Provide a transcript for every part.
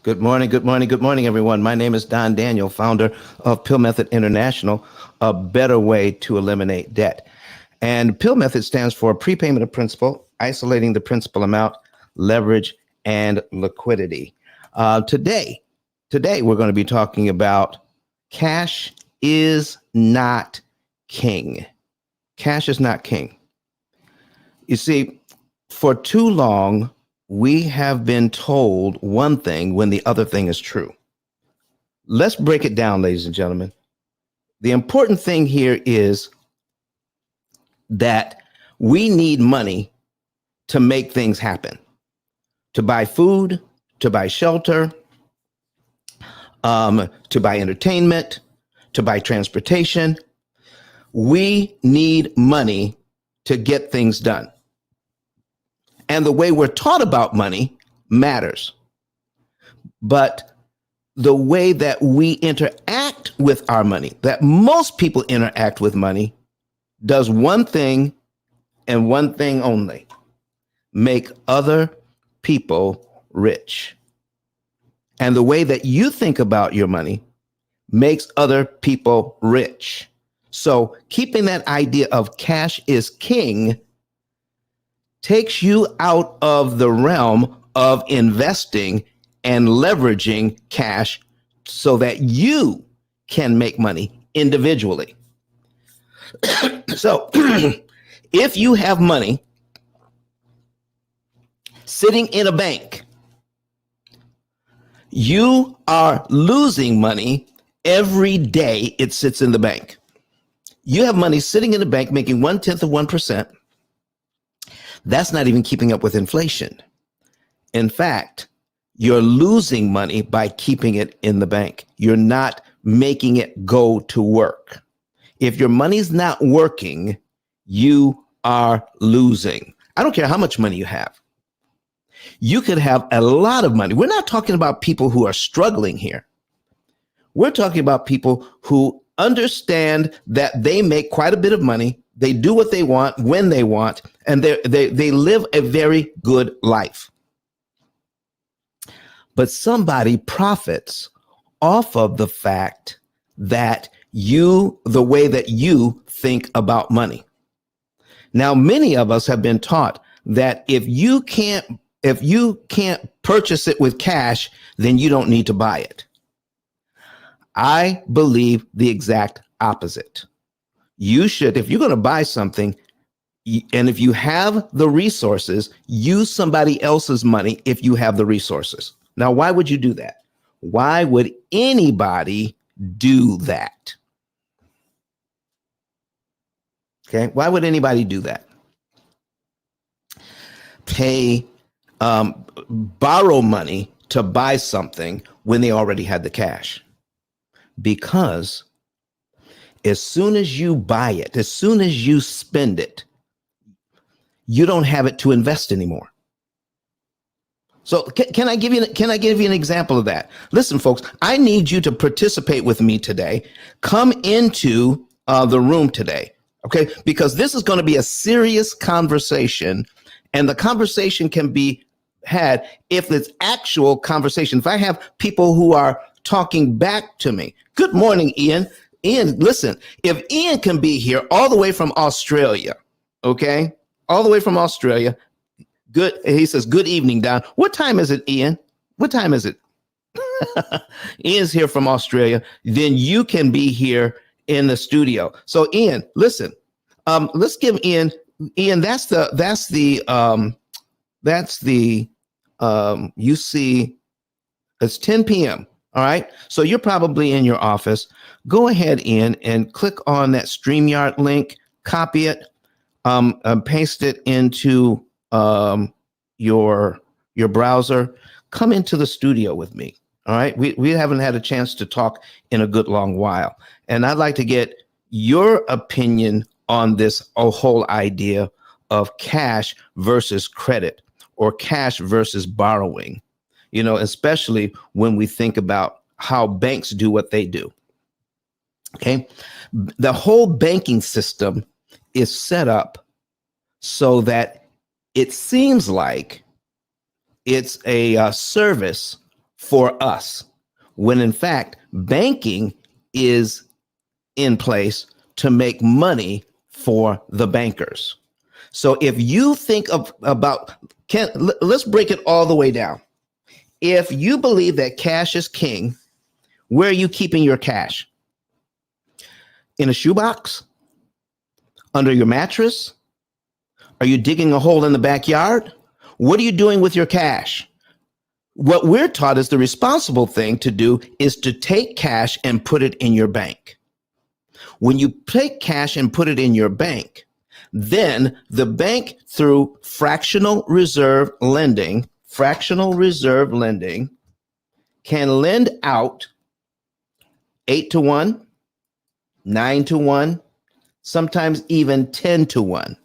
Good morning, good morning, good morning, everyone. My name is Don Daniel, founder of P.I.L.L Method International, a better way to eliminate debt. And P.I.L.L Method stands for prepayment of principal, isolating the principal amount, leverage, and liquidity. Today, we're going to be talking about cash is not king. Cash is not king. You see, for too long, we have been told one thing when the other thing is true. Let's break it down, ladies and gentlemen. The important thing here is that we need money to make things happen, to buy food, to buy shelter, to buy entertainment, to buy transportation. We need money to get things done. And the way we're taught about money matters. But the way that we interact with our money, that most people interact with money, does one thing and one thing only: make other people rich. And the way that you think about your money makes other people rich. So keeping that idea of cash is king takes you out of the realm of investing and leveraging cash so that you can make money individually. So if you have money sitting in a bank, you are losing money every day it sits in the bank. You have money sitting in the bank making 1/10 of 1%. That's not even keeping up with inflation. In fact, you're losing money by keeping it in the bank. You're not making it go to work. If your money's not working, you are losing. I don't care how much money you have. You could have a lot of money. We're not talking about people who are struggling here. We're talking about people who understand that they make quite a bit of money. They do what they want when they want, and they live a very good life. But somebody profits off of the fact that the way that you think about money. Now, many of us have been taught that if you can't purchase it with cash, then you don't need to buy it. I believe the exact opposite. You should, if you're going to buy something, and if you have the resources, use somebody else's money if you have the resources. Now, why would you do that? Why would anybody do that? Okay, why would anybody do that? Borrow money to buy something when they already had the cash. Because as soon as you buy it, as soon as you spend it, you don't have it to invest anymore. So can I give you an example of that? Listen, folks, I need you to participate with me today. Come into the room today, okay? Because this is going to be a serious conversation, and the conversation can be had if it's actual conversation. If I have people who are talking back to me. Good morning, Ian. Ian, listen, if Ian can be here all the way from Australia, okay? All the way from Australia. Good. He says, good evening, Don. What time is it, Ian? What time is it? Ian's here from Australia. Then you can be here in the studio. So Ian, listen, let's give Ian, you see, it's 10 p.m. All right. So you're probably in your office. Go ahead, Ian, and click on that StreamYard link, copy it, paste it into your browser. Come into the studio with me. All right. We haven't had a chance to talk in a good long while. And I'd like to get your opinion on this whole idea of cash versus credit, or cash versus borrowing, especially when we think about how banks do what they do. Okay. The whole banking system is set up so that it seems like it's a service for us, when in fact, banking is in place to make money for the bankers. So if you think about, let's break it all the way down. If you believe that cash is king, where are you keeping your cash? In a shoebox? Under your mattress? Are you digging a hole in the backyard? What are you doing with your cash? What we're taught is the responsible thing to do is to take cash and put it in your bank. When you take cash and put it in your bank, then the bank, through fractional reserve lending, can lend out 8-to-1, 9-to-1, sometimes even 10-to-1.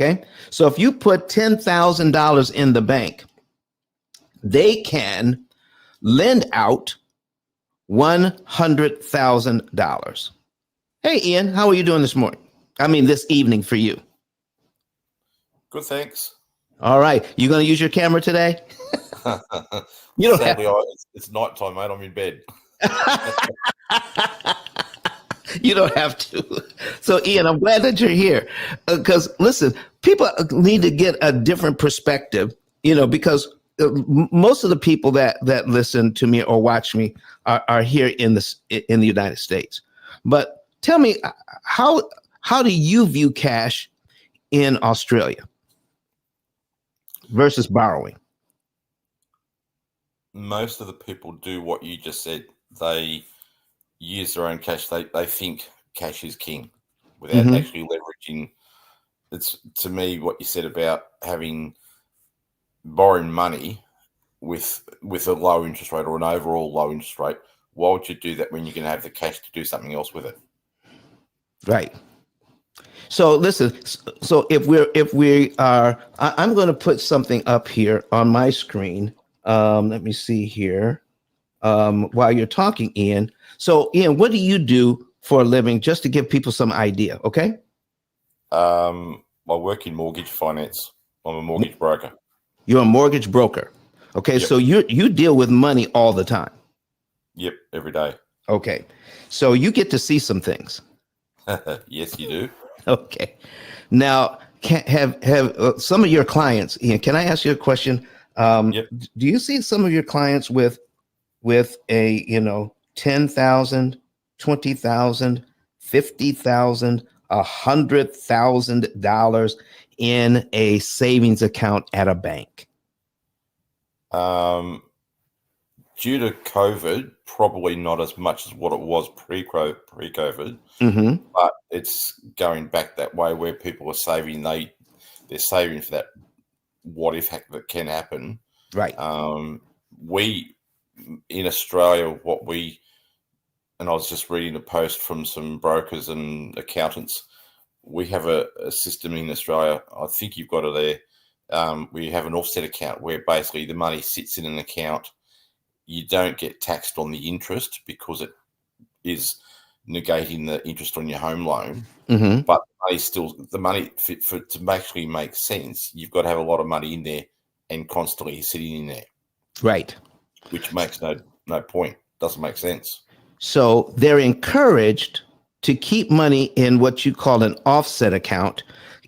Okay. So if you put $10,000 in the bank, they can lend out $100,000. Hey, Ian, how are you doing this morning? This evening for you. Good, thanks. All right. You going to use your camera today? You don't Sadly, it's nighttime, mate. I'm in bed. You don't have to. So, Ian, I'm glad that you're here because, listen, people need to get a different perspective, because most of the people that listen to me or watch me are here in the United States. But tell me, how do you view cash in Australia versus borrowing? Most of the people do what you just said. They use their own cash. They think cash is king without actually leveraging. It's, to me, what you said about borrowing money with a low interest rate or an overall low interest rate. Why would you do that when you can have the cash to do something else with it? Right. So listen, so if we are, I'm going to put something up here on my screen. Let me see here. While you're talking, Ian. So Ian, what do you do for a living, just to give people some idea? Okay. I work in mortgage finance. I'm a mortgage broker. You're a mortgage broker. Okay. Yep. So you deal with money all the time. Yep. Every day. Okay. So you get to see some things. Yes, you do. Okay. Now, have some of your clients, Ian, can I ask you a question? Yep. Do you see some of your clients with a, $10,000, $20,000, $50,000, $100,000 in a savings account at a bank? Due to COVID, probably not as much as what it was pre-COVID, but it's going back that way where people are saving. They're saving for that what if that can happen. Right. We in Australia, and I was just reading a post from some brokers and accountants. We have a system in Australia. I think you've got it there. We have an offset account where basically the money sits in an account. You don't get taxed on the interest because it is negating the interest on your home loan. But the money to actually make sense, you've got to have a lot of money in there and constantly sitting in there. Right. Which makes no point. Doesn't make sense. So they're encouraged to keep money in what you call an offset account.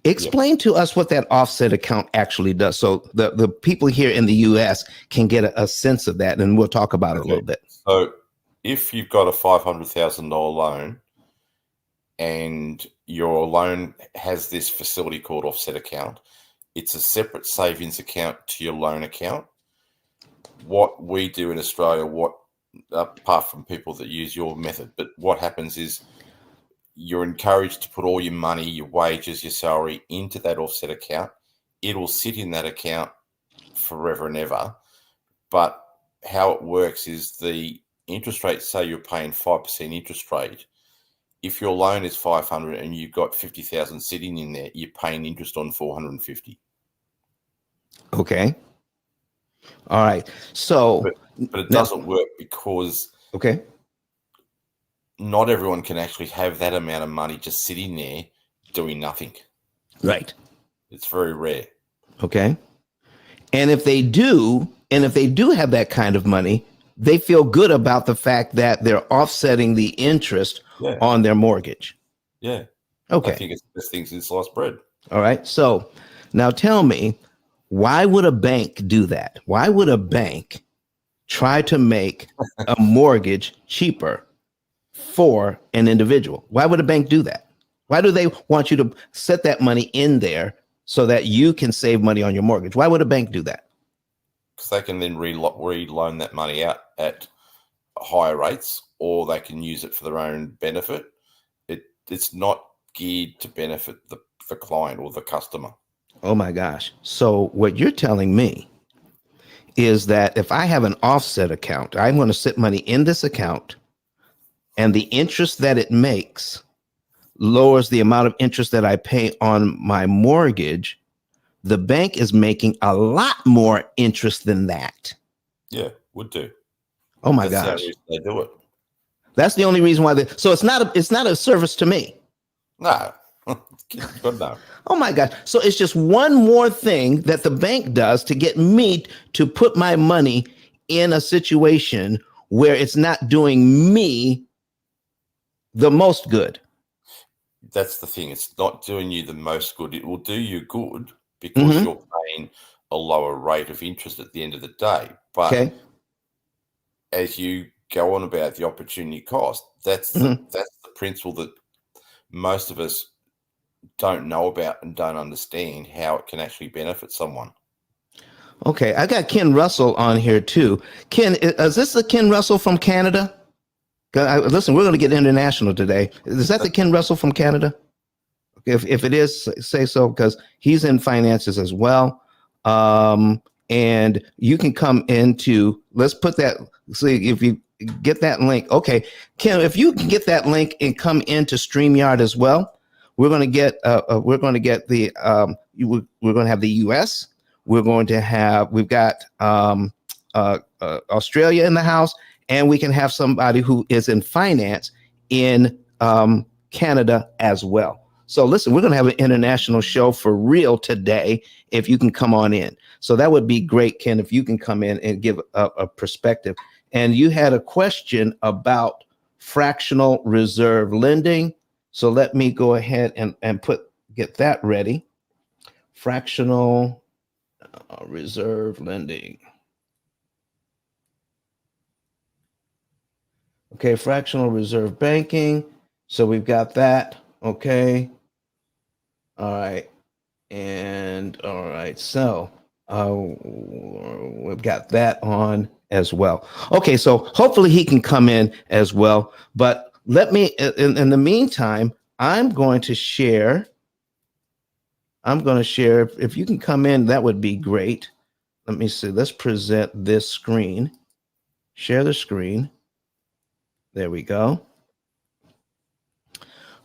Explain to us what that offset account actually does, so the people here in the U.S. can get a sense of that, and we'll talk about it a little bit. So if you've got a $500,000 loan and your loan has this facility called offset account, it's a separate savings account to your loan account. What we do in Australia, apart from people that use your method, but what happens is you're encouraged to put all your money, your wages, your salary into that offset account. It'll sit in that account forever and ever. But how it works is the interest rate, say you're paying 5% interest rate. If your loan is 500 and you've got 50,000 sitting in there, you're paying interest on 450. Okay. All right. So, but it doesn't work because not everyone can actually have that amount of money just sitting there doing nothing. Right. It's very rare. Okay. And if they do, And if they do have that kind of money, they feel good about the fact that they're offsetting the interest Yeah. on their mortgage. Yeah. Okay. I think it's the best thing since sliced bread. All right. So now tell me, why would a bank do that? Why would a bank try to make a mortgage cheaper for an individual? Why would a bank do that? Why do they want you to set that money in there so that you can save money on your mortgage? Why would a bank do that? Because they can then re-loan that money out at higher rates, or they can use it for their own benefit. It's not geared to benefit the client or the customer. Oh my gosh. So what you're telling me is that if I have an offset account, I'm going to sit money in this account, and the interest that it makes lowers the amount of interest that I pay on my mortgage. The bank is making a lot more interest than that. Yeah, would do. Oh my That's the gosh. only reason they do it. That's the only reason why so it's not a service to me. No. God, no. Oh my gosh. So it's just one more thing that the bank does to get me to put my money in a situation where it's not doing me the most good. That's the thing. It's not doing you the most good. It will do you good because you're paying a lower rate of interest at the end of the day. But Okay. as you go on about the opportunity cost, that's the principle that most of us don't know about and don't understand how it can actually benefit someone. Okay. I got Ken Russell on here too. Ken, is this the Ken Russell from Canada? Listen, we're going to get international today. Is that the Ken Russell from Canada? If it is, say so, because he's in finances as well. And you can come into, let's put that, see if you get that link. Okay, Ken, if you can get that link and come into StreamYard as well, we're going to get we're going to have the US. We've got Australia in the house, and we can have somebody who is in finance in Canada as well. So listen, we're going to have an international show for real today if you can come on in. So that would be great, Ken, if you can come in and give a perspective. And you had a question about fractional reserve lending. So let me go ahead and get that ready. Fractional reserve lending. Okay, fractional reserve banking. So we've got that. Okay. All right. And all right. So we've got that on as well. Okay. So hopefully he can come in as well. But let me, in the meantime, I'm going to share. If you can come in, that would be great. Let me see. Let's present this screen. Share the screen. There we go.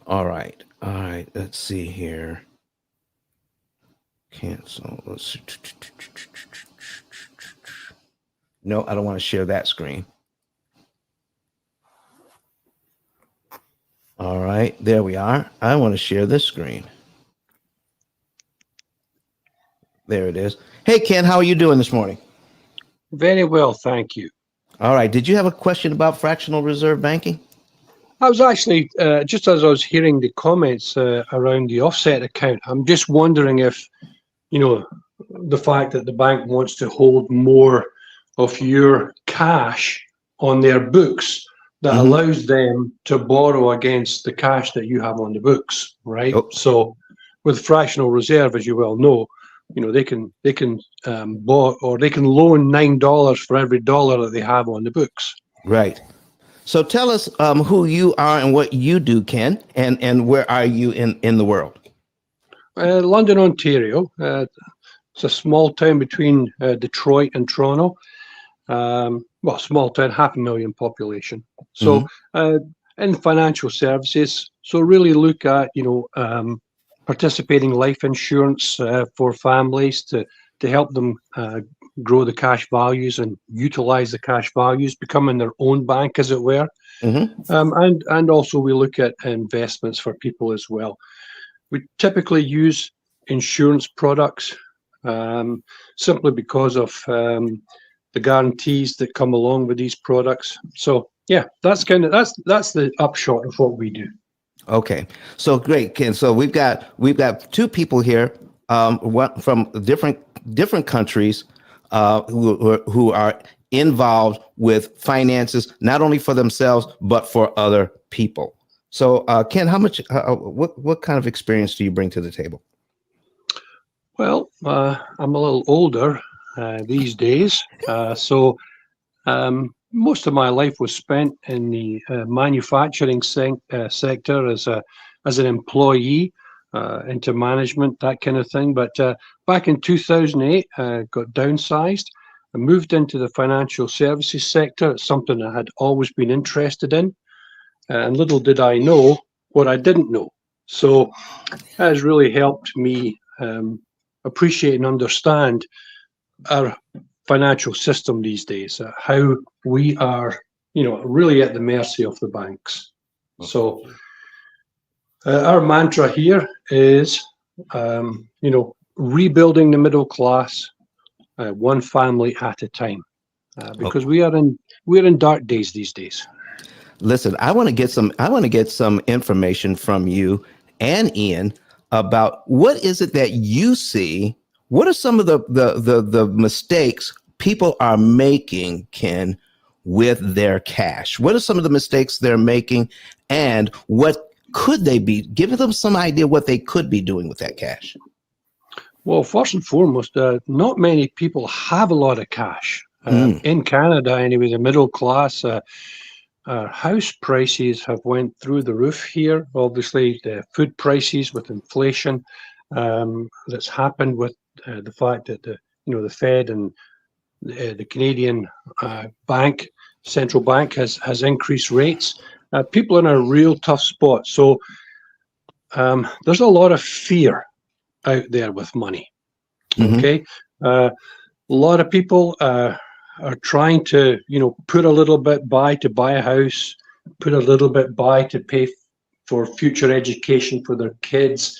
All right. All right. Let's see here. Cancel. Let's see. No, I don't want to share that screen. All right. There we are. I want to share this screen. There it is. Hey, Ken, how are you doing this morning? Very well, thank you. All right. Did you have a question about fractional reserve banking? I was actually, just as I was hearing the comments around the offset account, I'm just wondering if, the fact that the bank wants to hold more of your cash on their books, that allows them to borrow against the cash that you have on the books, right? Oh. So with fractional reserve, as you well know, they can borrow, or they can loan $9 for every dollar that they have on the books. Right. So tell us who you are and what you do, Ken, and where are you in the world? London, Ontario. It's a small town between Detroit and Toronto. Well, small town, 500,000 population. So in financial services, so really look at, participating life insurance for families to help them grow the cash values and utilize the cash values, becoming their own bank, as it were. And also we look at investments for people as well. We typically use insurance products simply because of the guarantees that come along with these products. So yeah, that's the upshot of what we do. Okay, so great, Ken. So we've got two people here, from different countries, who are involved with finances, not only for themselves but for other people. So, Ken, what kind of experience do you bring to the table? Well, I'm a little older these days, so most of my life was spent in the manufacturing sector as an employee, into management, that kind of thing. But back in 2008, got downsized. I moved into the financial services sector. It's something I had always been interested in, and little did I know what I didn't know. So that has really helped me appreciate and understand our financial system these days, how we are, really at the mercy of the banks. So our mantra here is, rebuilding the middle class, one family at a time, because we're in dark days these days. Listen, I want to get some information from you and Ian about what is it that you see. What are some of the mistakes people are making, Ken, with their cash? What are some of the mistakes they're making, and what could they be? Give them some idea what they could be doing with that cash. Well, first and foremost, not many people have a lot of cash. In Canada, anyway, the middle class, house prices have went through the roof here. Obviously, the food prices with inflation that's happened with the fact that the Fed and the Canadian central bank has increased rates. People are in a real tough spot. So there's a lot of fear out there with money. Okay, a lot of people are trying to put a little bit by to buy a house, put a little bit by to pay for future education for their kids.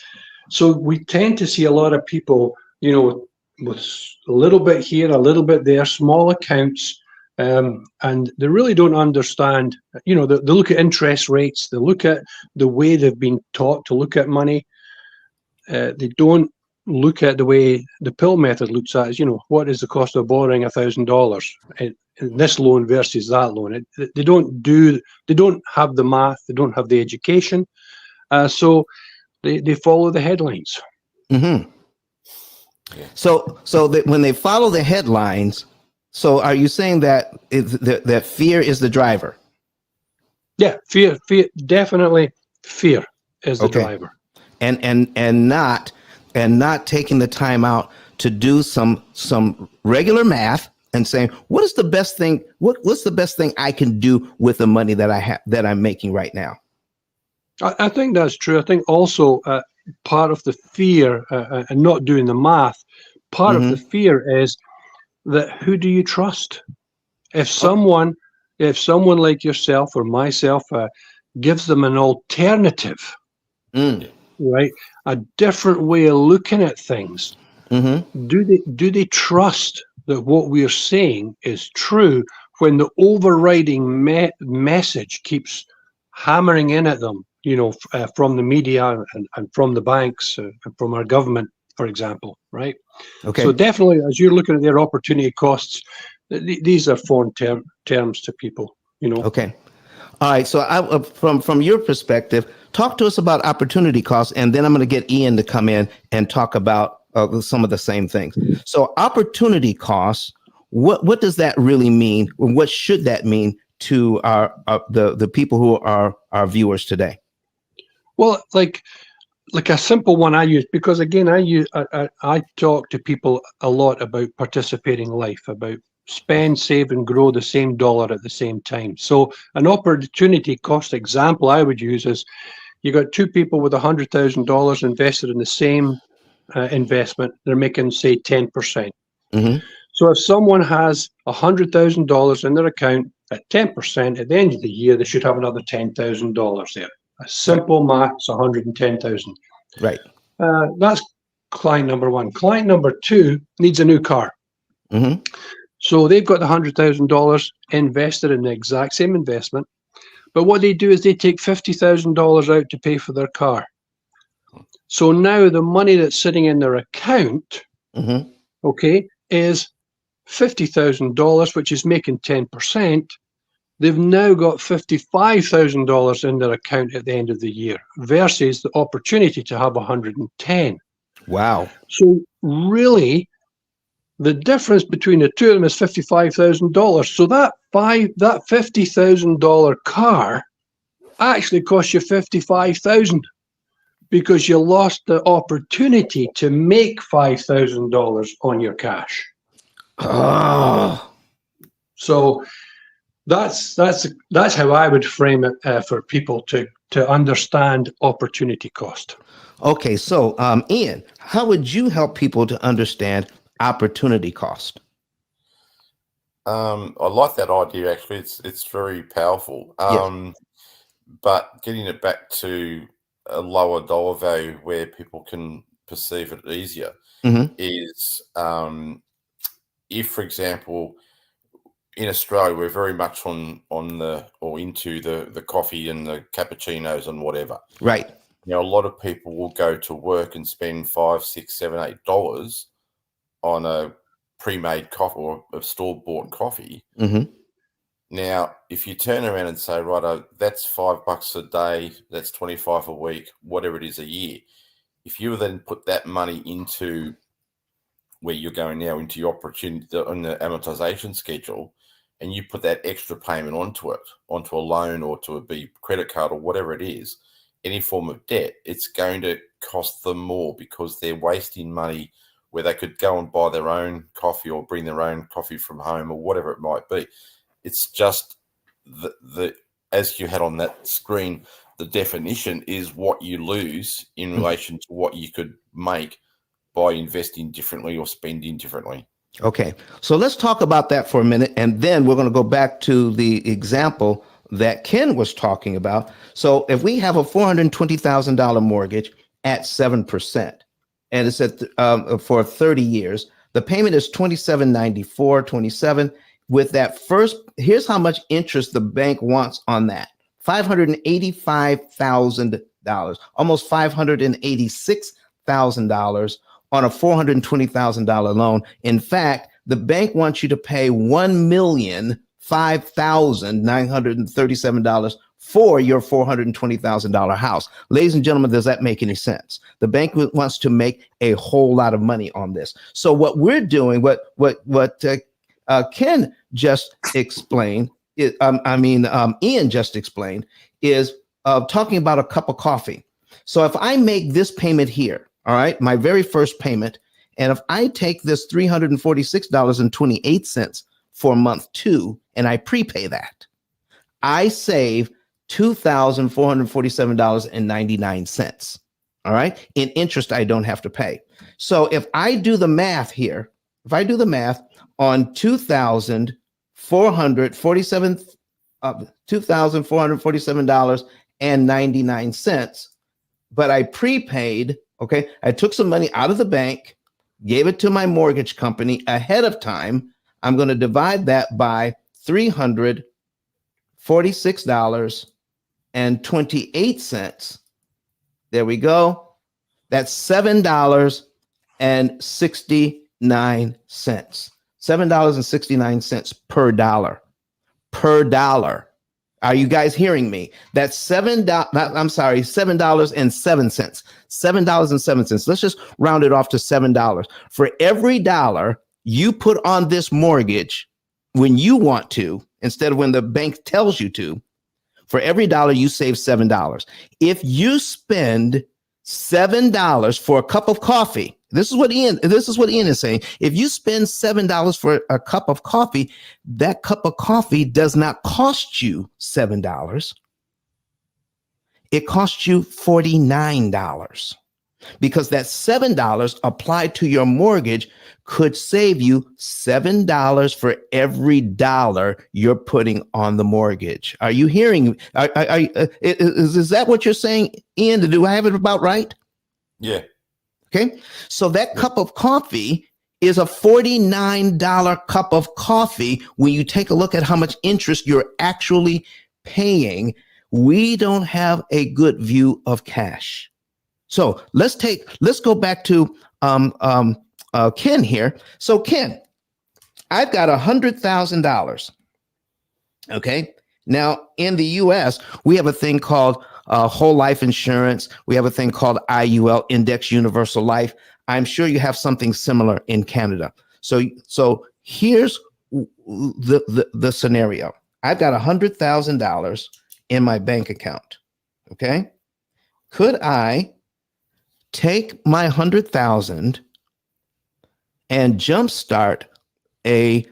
So we tend to see a lot of people with a little bit here, a little bit there, small accounts, and they really don't understand. They look at interest rates, they look at the way they've been taught to look at money. They don't look at the way the P.I.L.L method looks at is, what is the cost of borrowing $1,000 in this loan versus that loan. They don't have the math, they don't have the education, so they follow the headlines. Mm-hmm. Yeah. So that when they follow the headlines, so are you saying that that fear is the driver? Yeah, fear, definitely fear is the driver. And not taking the time out to do some regular math and saying, what is the best thing? What's the best thing I can do with the money that I have, that I'm making right now? I think that's true. I think also part of the fear and not doing the math, part of the fear is that who do you trust? If someone like yourself or myself gives them an alternative, right, a different way of looking at things, do they trust that what we are saying is true when the overriding message keeps hammering in at them, from the media and from the banks and from our government, for example, right? Okay. So definitely, as you're looking at their opportunity costs, these are foreign terms to people, Okay. All right. So from your perspective, talk to us about opportunity costs, and then I'm going to get Ian to come in and talk about some of the same things. So opportunity costs, what does that really mean? What should that mean to the people who are our viewers today? Well, like a simple one I use, because again, I talk to people a lot about participating life, about spend, save, and grow the same dollar at the same time. So an opportunity cost example I would use is you got two people with $100,000 invested in the same investment. They're making, say, 10%. So if someone has $100,000 in their account at 10%, at the end of the year, they should have another $10,000 there. A simple maths, 110,000. Right. That's client number one. Client number two needs a new car. So they've got the $100,000 invested in the exact same investment. But what they do is they take $50,000 out to pay for their car. So now the money that's sitting in their account, okay, is $50,000, which is making 10%. They've now got $55,000 in their account at the end of the year versus the opportunity to have 110. Wow. So really, the difference between the two of them is $55,000. So that $50,000 car actually cost you $55,000 because you lost the opportunity to make $5,000 on your cash. Oh. So that's how I would frame it for people to understand opportunity cost. Okay, so Ian, how would you help people to understand opportunity cost? I like that idea. Actually, it's very powerful. Yes. But getting it back to a lower dollar value where people can perceive it easier is if, for example, in Australia, we're very much on the or into the coffee and the cappuccinos and whatever. Right. Now, a lot of people will go to work and spend $5, $6, $7, $8 on a pre-made coffee or a store-bought coffee. Now, if you turn around and say, right, that's $5 a day, that's 25 a week, whatever it is a year. If you then put that money into where you're going now, into your opportunity on the amortization schedule, and you put that extra payment onto it, onto a loan or to a credit card or whatever it is, any form of debt, it's going to cost them more because they're wasting money where they could go and buy their own coffee or bring their own coffee from home or whatever it might be. It's just the as you had on that screen, the definition is what you lose in relation to what you could make by investing differently or spending differently. Okay, so let's talk about that for a minute, and then we're going to go back to the example that Ken was talking about. So if we have a $420,000 mortgage at 7%, and it's at for 30 years, the payment is $27.94.27. With that first, here's how much interest the bank wants on that: $585,000, almost $586,000 on a $420,000 loan. In fact, the bank wants you to pay $1,005,937 for your $420,000 house. Ladies and gentlemen, does that make any sense? The bank wants to make a whole lot of money on this. So what we're doing, what Ken just explained, Ian just explained, is talking about a cup of coffee. So if I make this payment here, all right, my very first payment, and if I take this $346.28 for month 2 and I prepay that, I save $2,447.99. All right, in interest I don't have to pay. So if I do the math here, on $2,447.99, but I prepaid. Okay, I took some money out of the bank, gave it to my mortgage company ahead of time. I'm going to divide that by $346.28. There we go. That's $7.69. $7.69 per dollar. Per dollar. Are you guys hearing me? That's $7.07. $7.07. Let's just round it off to $7. For every dollar you put on this mortgage when you want to, instead of when the bank tells you to, for every dollar you save $7. If you spend $7 for a cup of coffee, this is what Ian is saying. If you spend $7 for a cup of coffee, that cup of coffee does not cost you $7. It costs you $49, because that $7 applied to your mortgage could save you $7 for every dollar you're putting on the mortgage. Are you hearing? Is that what you're saying, Ian? Do I have it about right? Yeah. Okay. So that cup of coffee is a $49 cup of coffee when you take a look at how much interest you're actually paying. We don't have a good view of cash. So let's go back to Ken here. So Ken, I've got $100,000. Okay. Now in the US, we have a thing called whole life insurance. We have a thing called IUL, Index Universal Life. I'm sure you have something similar in Canada. So here's the scenario. I've got $100,000 in my bank account. Okay. Could I take my 100,000 and jumpstart a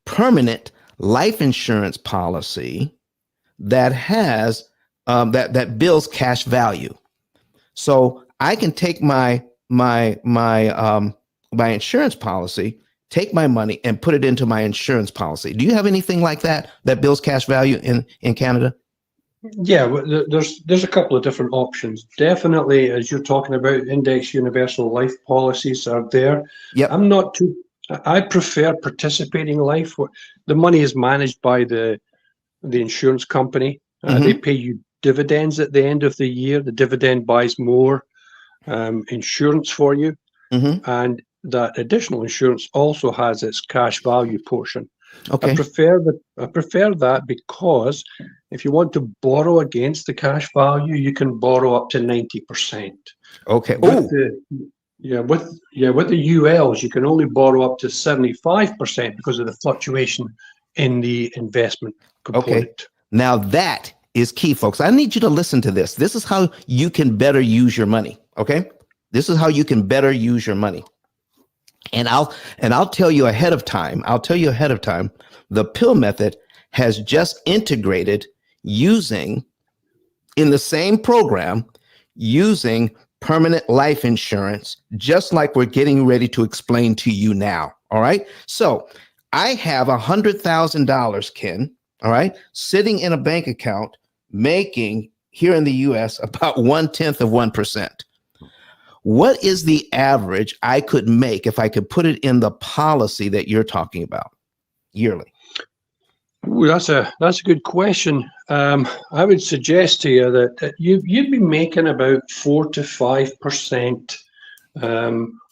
permanent life insurance policy that has that builds cash value? So I can take my insurance policy, take my money, and put it into my insurance policy. Do you have anything like that builds cash value in Canada? Yeah, there's a couple of different options. Definitely, as you're talking about, index universal life policies are there. Yep. I prefer participating life. The money is managed by the insurance company. They pay you dividends at the end of the year. The dividend buys more insurance for you, and that additional insurance also has its cash value portion. Okay. I prefer that because if you want to borrow against the cash value, you can borrow up to 90%. Okay. With the ULs, you can only borrow up to 75% because of the fluctuation in the investment component. Okay. Now that is key, folks. I need you to listen to this. This is how you can better use your money. Okay. This is how you can better use your money. And I'll tell you ahead of time. The P.I.L.L method has just integrated using in the same program using permanent life insurance, just like we're getting ready to explain to you now. All right. So I have $100,000, Ken. All right. Sitting in a bank account, making here in the US about 0.1%. What is the average I could make if I could put it in the policy that you're talking about yearly? Ooh, that's a good question. I would suggest to you that you'd be making about 4 to 5%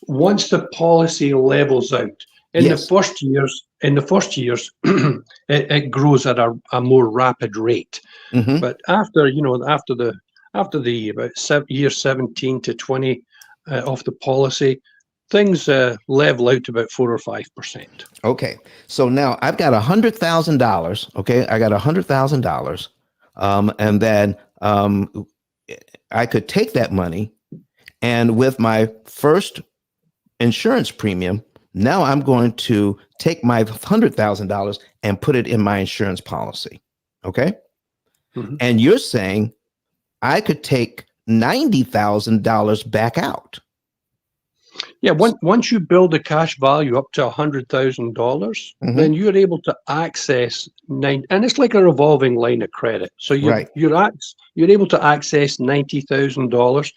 once the policy levels out. In the first years, it grows at a more rapid rate. But after the about year 17 to 20 of the policy, things level out to about 4 or 5%. Okay, so now I've got $100,000. Okay, I got $100,000, and then I could take that money, and with my first insurance premium, now I'm going to take my $100,000 and put it in my insurance policy. Okay, and you're saying I could take $90,000 back out. Yeah, once you build a cash value up to $100,000, then you're able to access and it's like a revolving line of credit. So you're able to access $90,000,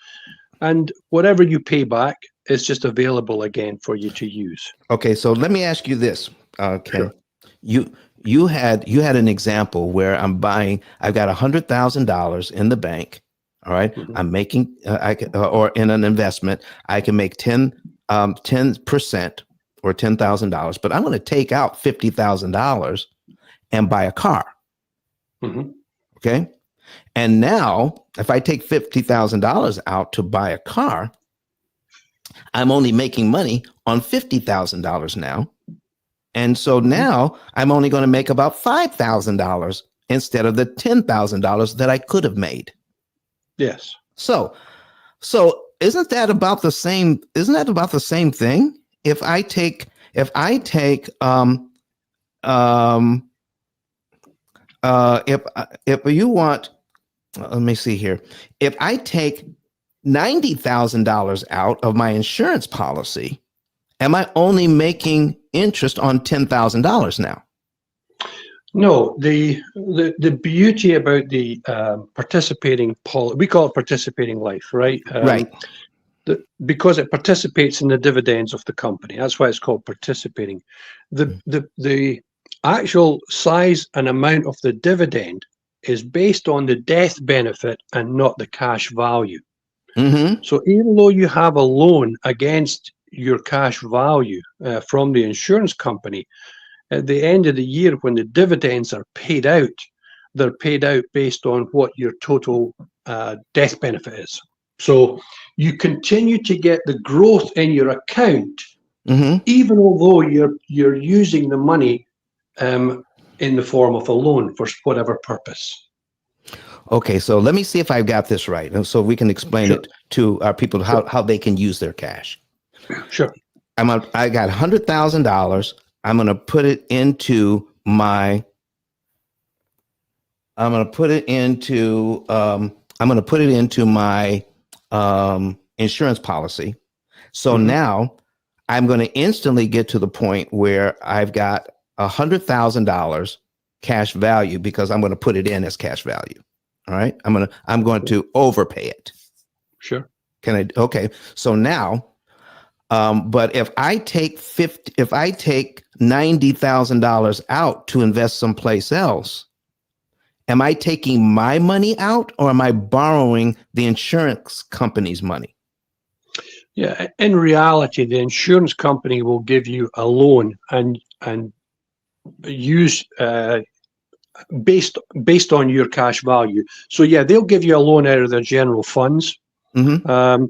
and whatever you pay back is just available again for you to use. Okay, so let me ask you this, Ken. Sure. You had an example where I've got $100,000 in the bank. All right. I'm making, or in an investment, I can make 10% or $10,000, but I'm going to take out $50,000 and buy a car. Okay. And now if I take $50,000 out to buy a car, I'm only making money on $50,000 now. And so now I'm only going to make about $5,000 instead of the $10,000 that I could have made. Yes. So isn't that about the same? Isn't that about the same thing? If I take if you want, let me see here. If I take $90,000 out of my insurance policy, am I only making interest on $10,000 now? No, the beauty about the participating we call it participating life, right? Right. because it participates in the dividends of the company. That's why it's called participating. The actual size and amount of the dividend is based on the death benefit and not the cash value. Mm-hmm. So even though you have a loan against your cash value from the insurance company, at the end of the year when the dividends are paid out, they're paid out based on what your total death benefit is. So you continue to get the growth in your account, even although you're using the money in the form of a loan for whatever purpose. Okay, so let me see if I've got this right, and so we can explain it to our people how they can use their cash. Sure. I got $100,000. I'm going to put it into my. I'm going to put it into. I'm going to put it into my insurance policy. So now I'm going to instantly get to the point where I've got $100,000 cash value because I'm going to put it in as cash value. All right. I'm going to overpay it. Sure. Can I? Okay. So now, but if I take $90,000 out to invest someplace else, am I taking my money out or am I borrowing the insurance company's money? Yeah. In reality, the insurance company will give you a loan and use based on your cash value. So yeah, they'll give you a loan out of their general funds. Not,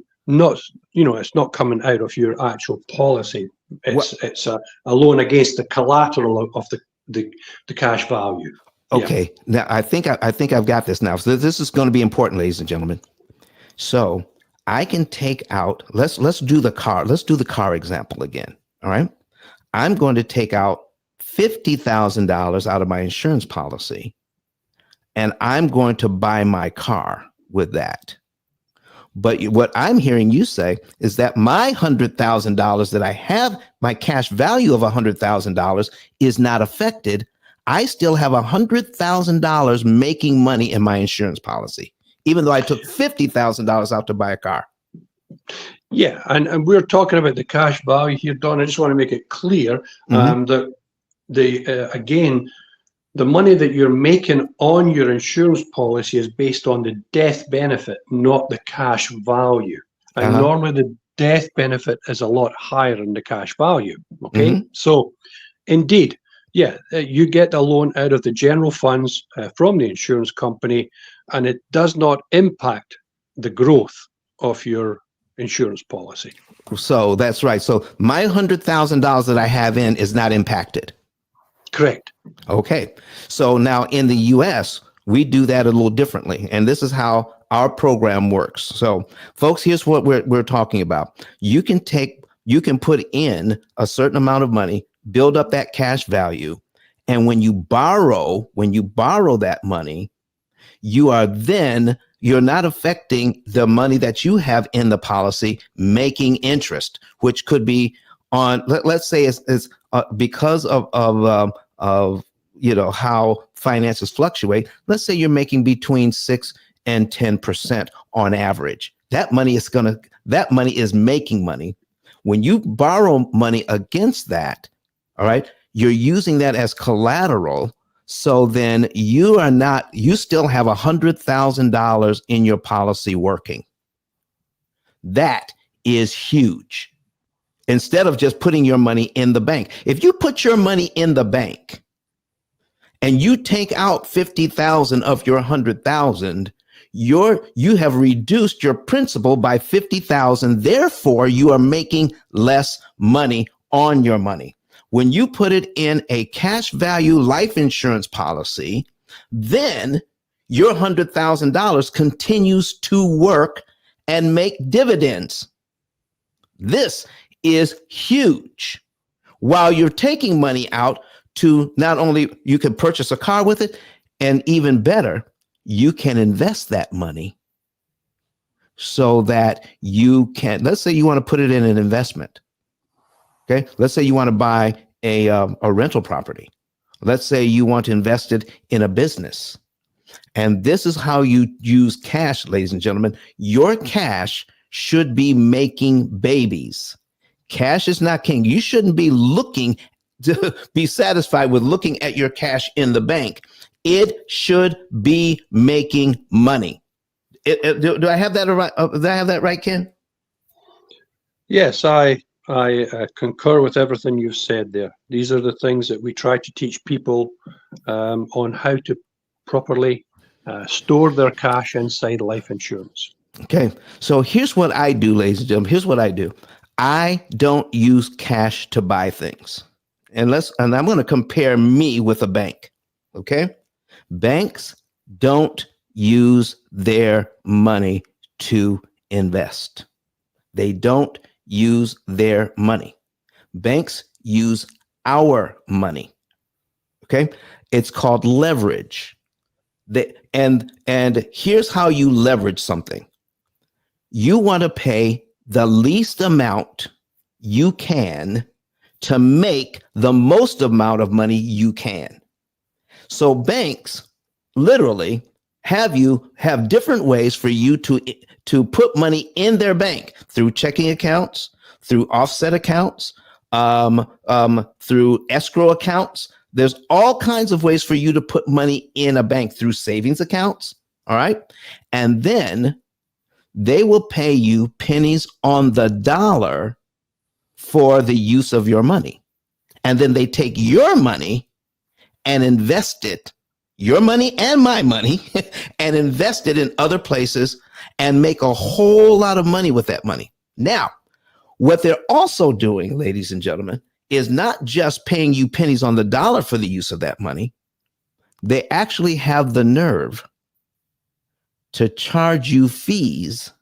it's not coming out of your actual policy. It's a loan against the collateral of the cash value. Okay. Yeah. Now I think I've got this now. So this is going to be important, ladies and gentlemen. So I can take out, let's do the car example again. All right. I'm going to take out $50,000 out of my insurance policy, and I'm going to buy my car with that. But what I'm hearing you say is that my $100,000 that I have, my cash value of $100,000 is not affected. I still have $100,000 making money in my insurance policy, even though I took $50,000 out to buy a car. Yeah, and we're talking about the cash value here, Don. I just want to make it clear that again, the money that you're making on your insurance policy is based on the death benefit, not the cash value. And normally the death benefit is a lot higher than the cash value. Okay, so indeed, yeah, you get a loan out of the general funds from the insurance company, and it does not impact the growth of your insurance policy. So that's right. So my $100,000 that I have in is not impacted. Correct. Okay. So now in the US, we do that a little differently. And this is how our program works. So folks, here's what we're talking about. You can put in a certain amount of money, build up that cash value. And when you borrow that money, you're not affecting the money that you have in the policy making interest, which could be on, let's say it's because of how finances fluctuate. Let's say you're making between 6 and 10% on average. That money is making money. When you borrow money against that, all right, you're using that as collateral. So then you still have $100,000 in your policy working. That is huge. Instead of just putting your money in the bank. If you put your money in the bank and you take out 50,000 of your 100,000, you have reduced your principal by 50,000. Therefore, you are making less money on your money. When you put it in a cash value life insurance policy, then your $100,000 continues to work and make dividends. This is huge. While you're taking money out to not only you can purchase a car with it, and even better, you can invest that money so that you can, let's say you want to put it in an investment. Okay, let's say you want to buy a rental property. Let's say you want to invest it in a business. And this is how you use cash, ladies and gentlemen. Your cash should be making babies. Cash is not king. You shouldn't be looking to be satisfied with looking at your cash in the bank. It should be making money. Do I have that right? Do I have that right, Ken? Yes, I concur with everything you've said there. These are the things that we try to teach people on how to properly store their cash inside life insurance. Okay, so here's what I do, ladies and gentlemen. Here's what I do. I don't use cash to buy things. And I'm going to compare me with a bank. Okay? Banks don't use their money to invest. They don't use their money. Banks use our money. Okay? It's called leverage. And here's how you leverage something. You want to pay the least amount you can to make the most amount of money you can. So banks literally have different ways for you to put money in their bank through checking accounts, through offset accounts, through escrow accounts. There's all kinds of ways for you to put money in a bank through savings accounts. All right. And then they will pay you pennies on the dollar for the use of your money. And then they take your money and invest it, your money and my money, and invest it in other places and make a whole lot of money with that money. Now, what they're also doing, ladies and gentlemen, is not just paying you pennies on the dollar for the use of that money. They actually have the nerve to charge you fees.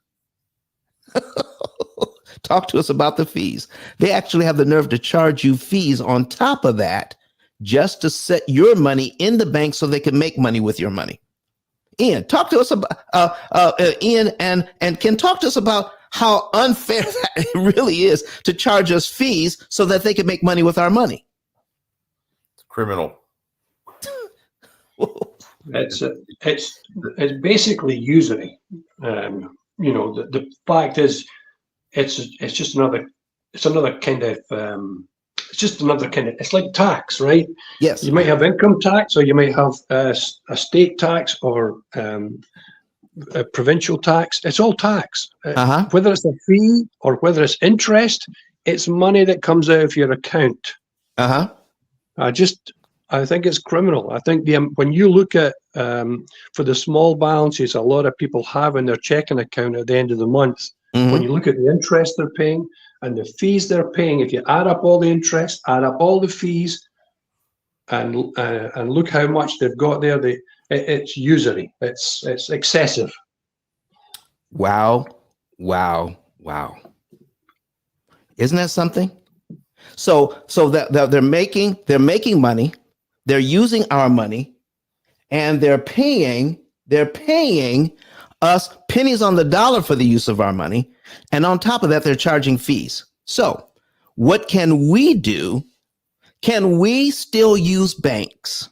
Talk to us about the fees. They actually have the nerve to charge you fees on top of that just to set your money in the bank so they can make money with your money. Ian, talk to us about Ian and Ken, talk to us about how unfair that really is to charge us fees so that they can make money with our money. It's criminal. It's basically usury. The fact is, it's just another kind of it's like tax, right? Yes. You might have income tax, or you might have a state tax, or a provincial tax. It's all tax. Whether it's a fee or whether it's interest, it's money that comes out of your account. I think it's criminal. I think when you look at for the small balances a lot of people have in their checking account at the end of the month, when you look at the interest they're paying and the fees they're paying, if you add up all the interest, add up all the fees, and look how much they've got there, it's usury. It's excessive. Wow. Isn't that something? So that they're making money, they're using our money, and they're paying us pennies on the dollar for the use of our money. And on top of that, they're charging fees. So what can we do? Can we still use banks,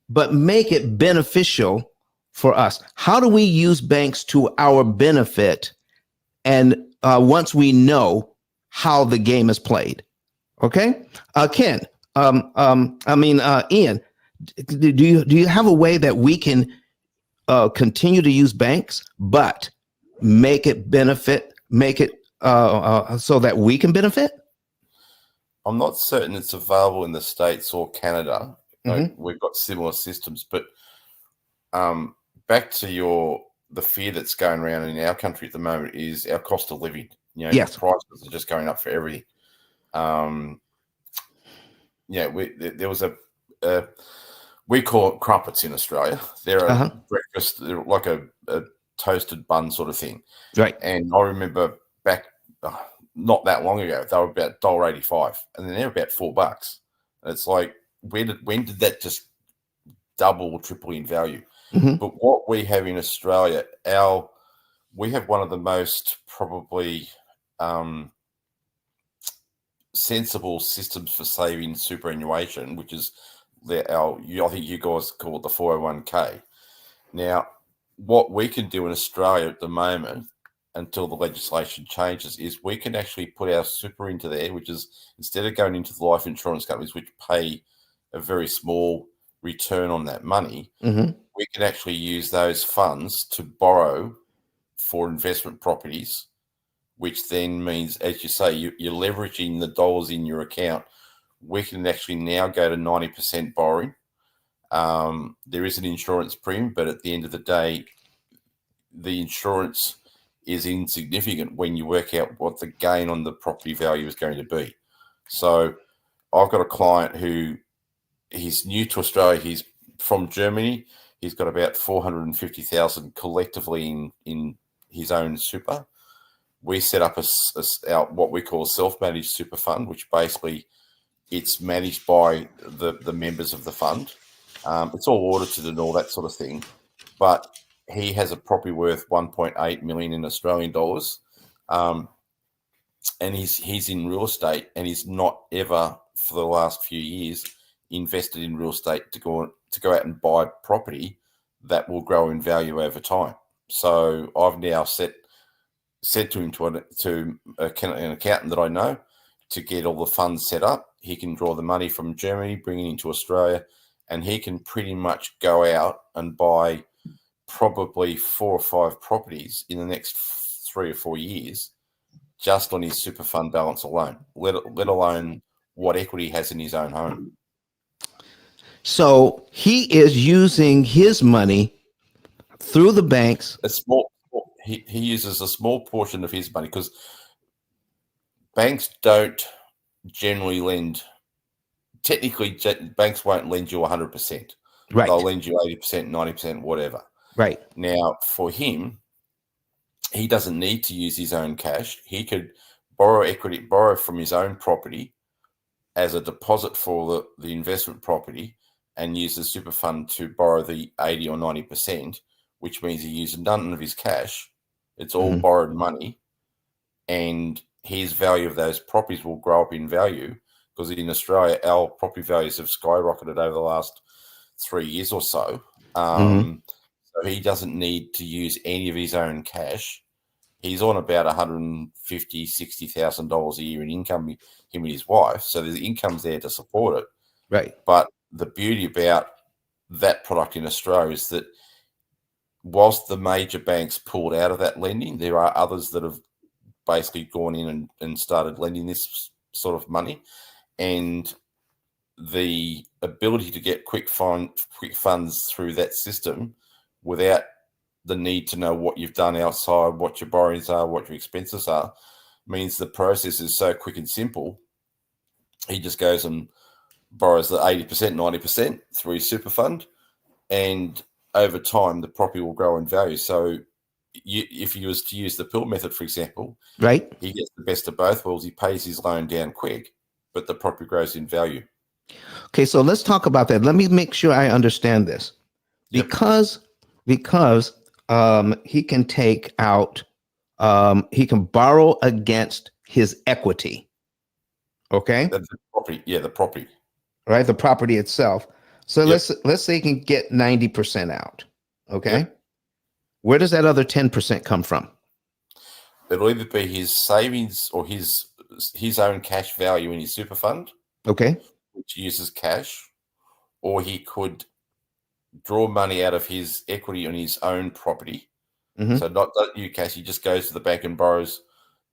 but make it beneficial for us? How do we use banks to our benefit? And once we know how the game is played. Okay. Ken, Ian, do you have a way that we can continue to use banks, but make it so that we can benefit? I'm not certain it's available in the States or Canada. We've got similar systems, but back to the fear that's going around in our country at the moment is our cost of living. Yes. The prices are just going up for everything. There was we call it crumpets in Australia. They're a breakfast, they're like a toasted bun sort of thing. Right. And I remember back not that long ago, they were about $1.85, and then they're about $4. And it's like, when did that just double or triple in value? But what we have in Australia, we have one of the most probably sensible systems for saving superannuation, which is I think you guys call it the 401k. Now, what we can do in Australia at the moment until the legislation changes, is we can actually put our super into there, which is instead of going into the life insurance companies, which pay a very small return on that money, we can actually use those funds to borrow for investment properties, which then means, as you say, you're leveraging the dollars in your account. We can actually now go to 90% borrowing. There is an insurance premium, but at the end of the day, the insurance is insignificant when you work out what the gain on the property value is going to be. So I've got a client who he's new to Australia. He's from Germany. He's got about 450,000 collectively in his own super. We set up what we call a self-managed super fund, which basically it's managed by the members of the fund. It's all audited and all that sort of thing. But he has a property worth 1.8 million in Australian dollars. And he's in real estate, and he's not ever for the last few years invested in real estate to go out and buy property that will grow in value over time. So I've now said to him to an accountant that I know to get all the funds set up. He can draw the money from Germany, bring it into Australia, and he can pretty much go out and buy probably 4 or 5 properties in the next 3 or 4 years just on his super fund balance alone, let alone what equity he has in his own home. So he is using his money through the banks. He uses a small portion of his money because banks don't generally lend. Technically, banks won't lend you 100%. Right. They'll lend you 80%, 90%, whatever. Right. Now, for him, he doesn't need to use his own cash. He could borrow from his own property as a deposit for the investment property and use the super fund to borrow the 80 or 90%, which means he uses none of his cash. It's all borrowed money, and his value of those properties will grow up in value because in Australia, our property values have skyrocketed over the last 3 years or so. So he doesn't need to use any of his own cash. He's on about $150,000, $60,000 a year in income, him and his wife. So there's income's there to support it. Right. But the beauty about that product in Australia is that whilst the major banks pulled out of that lending, there are others that have basically gone in and started lending this sort of money. And the ability to get quick funds through that system without the need to know what you've done outside, what your borrowings are, what your expenses are, means the process is so quick and simple. He just goes and borrows the 80%, 90% through his super fund, and over time the property will grow in value. So if he was to use the P.I.L.L method, for example, right, he gets the best of both worlds. He pays his loan down quick, but the property grows in value. Okay, so let's talk about that. Let me make sure I understand this. Yep. Because he can take out, he can borrow against his equity. Okay. The property, the property. Right, the property itself. So let's say he can get 90% out. Okay. Yep. Where does that other 10% come from? It'll either be his savings or his own cash value in his super fund. Okay. Which uses cash, or he could draw money out of his equity on his own property. So not you cash, he just goes to the bank and borrows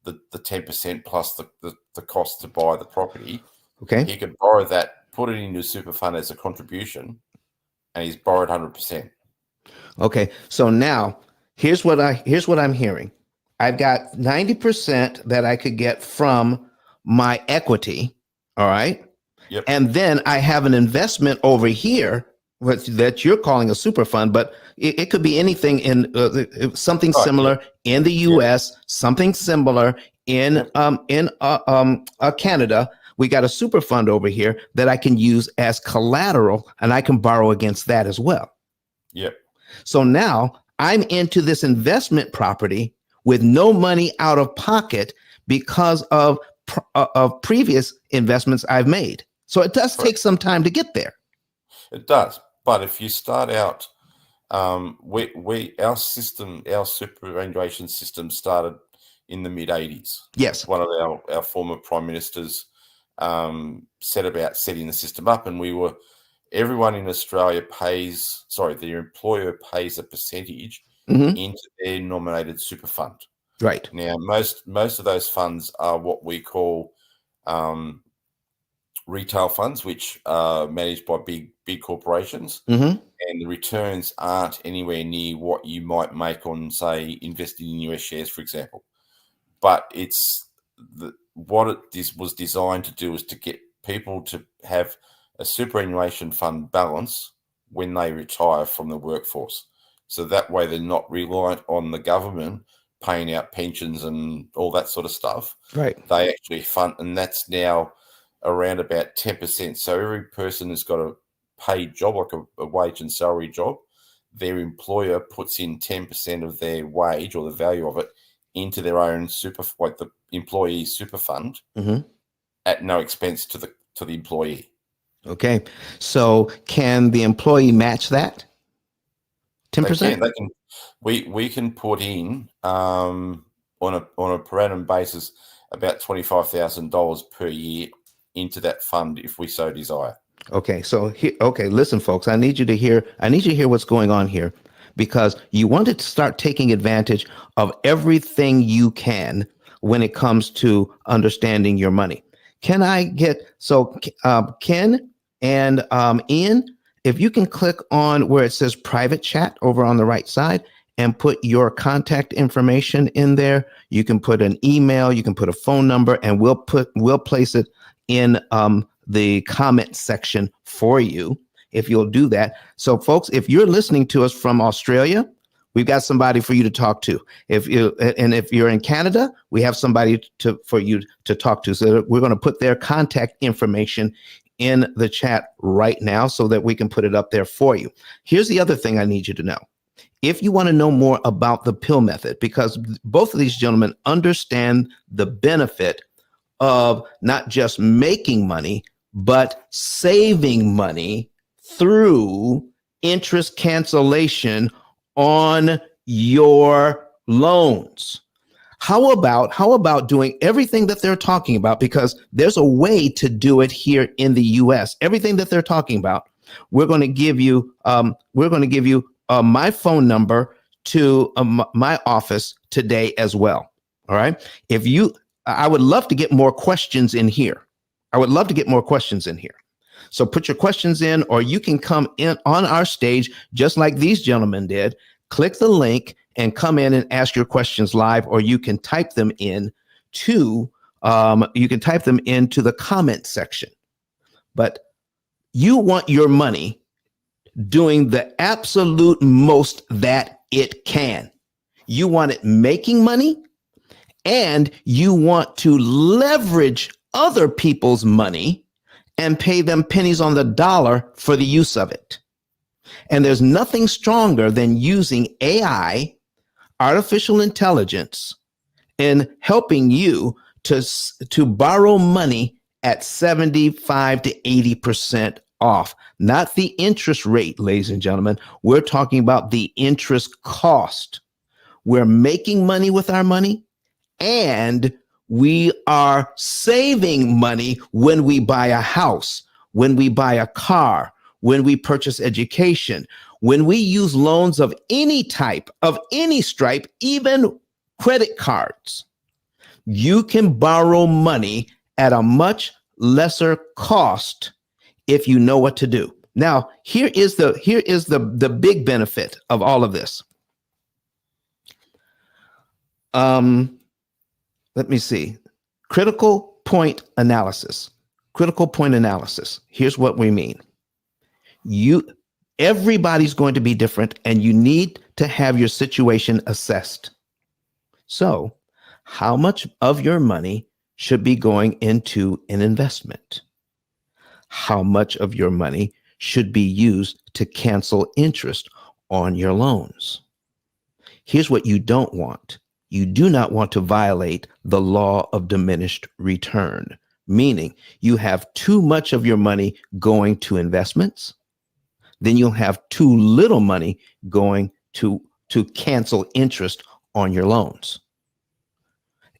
the 10% plus the cost to buy the property. Okay. He could borrow that, put it into a super fund as a contribution, and he's borrowed 100%. Okay. So now here's what I'm hearing. I've got 90% that I could get from my equity. All right. Yep. And then I have an investment over here that you're calling a super fund, but it could be anything in something similar in the U.S., something similar in Canada. We got a super fund over here that I can use as collateral, and I can borrow against that as well. Yep. So now I'm into this investment property with no money out of pocket because of previous investments I've made. So it does take some time to get there. It does. But if you start out our superannuation system started in the mid-80s. Yes. One of our former prime ministers set about setting the system up, and everyone in Australia their employer pays a percentage into their nominated super fund. Right. Now, most of those funds are what we call retail funds, which are managed by big corporations, and the returns aren't anywhere near what you might make on, say, investing in US shares, for example. But what it was designed to do is to get people to have a superannuation fund balance when they retire from the workforce. So that way they're not reliant on the government paying out pensions and all that sort of stuff. Right. They actually fund, and that's now around about 10%. So every person has got a paid job, like a wage and salary job. Their employer puts in 10% of their wage or the value of it into their own the employee super fund at no expense to the employee. Okay. So can the employee match that? 10%? They can. We can put in on a per annum basis about $25,000 per year into that fund if we so desire. Okay. So listen, folks, I need you to hear what's going on here, because you want to start taking advantage of everything you can when it comes to understanding your money. Can I get, Ken and Ian, if you can click on where it says private chat over on the right side and put your contact information in there. You can put an email, you can put a phone number, and we'll place it in the comment section for you if you'll do that. So folks, if you're listening to us from Australia, we've got somebody for you to talk to. If you're in Canada, we have somebody for you to talk to. So we're going to put their contact information in the chat right now so that we can put it up there for you. Here's the other thing I need you to know. If you want to know more about the P.I.L.L method, because both of these gentlemen understand the benefit of not just making money, but saving money through interest cancellation on your loans. How about doing everything that they're talking about? Because there's a way to do it here in the US. Everything that they're talking about, we're going to give you my phone number to my office today as well. All right. I would love to get more questions in here. So put your questions in, or you can come in on our stage just like these gentlemen did. Click the link and come in and ask your questions live, or you can type them into the comment section. But you want your money doing the absolute most that it can. You want it making money, and you want to leverage other people's money and pay them pennies on the dollar for the use of it. And there's nothing stronger than using AI, artificial intelligence, in helping you to borrow money at 75 to 80% off. Not the interest rate, ladies and gentlemen. We're talking about the interest cost. We're making money with our money, and we are saving money when we buy a house, when we buy a car, when we purchase education, when we use loans of any type, of any stripe, even credit cards. You can borrow money at a much lesser cost if you know what to do. Now, here is the big benefit of all of this. Let me see. Critical point analysis. Here's what we mean. Everybody's going to be different, and you need to have your situation assessed. So, how much of your money should be going into an investment? How much of your money should be used to cancel interest on your loans? Here's what you don't want. You do not want to violate the law of diminished return, meaning you have too much of your money going to investments, then you'll have too little money going to cancel interest on your loans.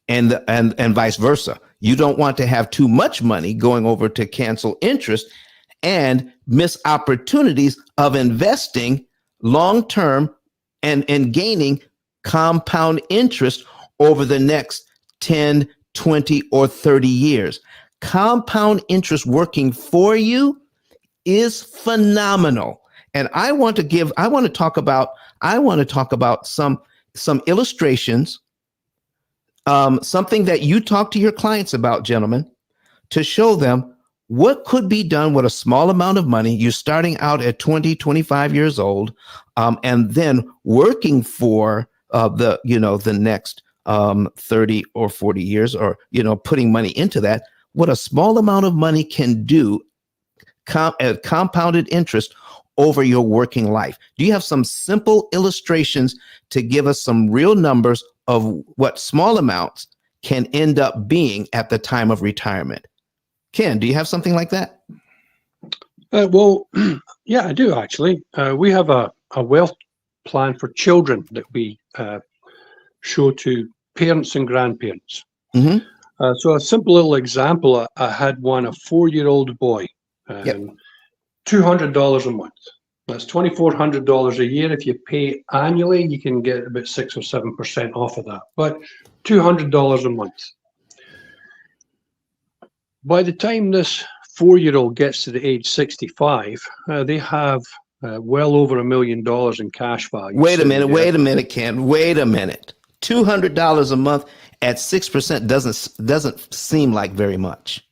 And vice versa. You don't want to have too much money going over to cancel interest and miss opportunities of investing long term and gaining compound interest over the next 10, 20, or 30 years. Compound interest working for you is phenomenal. And I want to talk about some illustrations, something that you talk to your clients about, gentlemen, to show them what could be done with a small amount of money. You're starting out at 20, 25 years old, and then working for the next 30 or 40 years, or, putting money into that. What a small amount of money can do at compounded interest over your working life. Do you have some simple illustrations to give us some real numbers of what small amounts can end up being at the time of retirement? Ken, do you have something like that? Well, yeah, I do actually. We have a wealth plan for children that we show to parents and grandparents. Mm-hmm. So a simple little example, I had a 4-year-old boy, Yep. $200 a month. That's $2,400 a year. If you pay annually, you can get about 6 or 7% off of that, but $200 a month. By the time this 4-year-old gets to the age 65, they have well over $1 million in cash value. Wait a minute, Ken. Wait a minute. $200 a month at 6% doesn't seem like very much.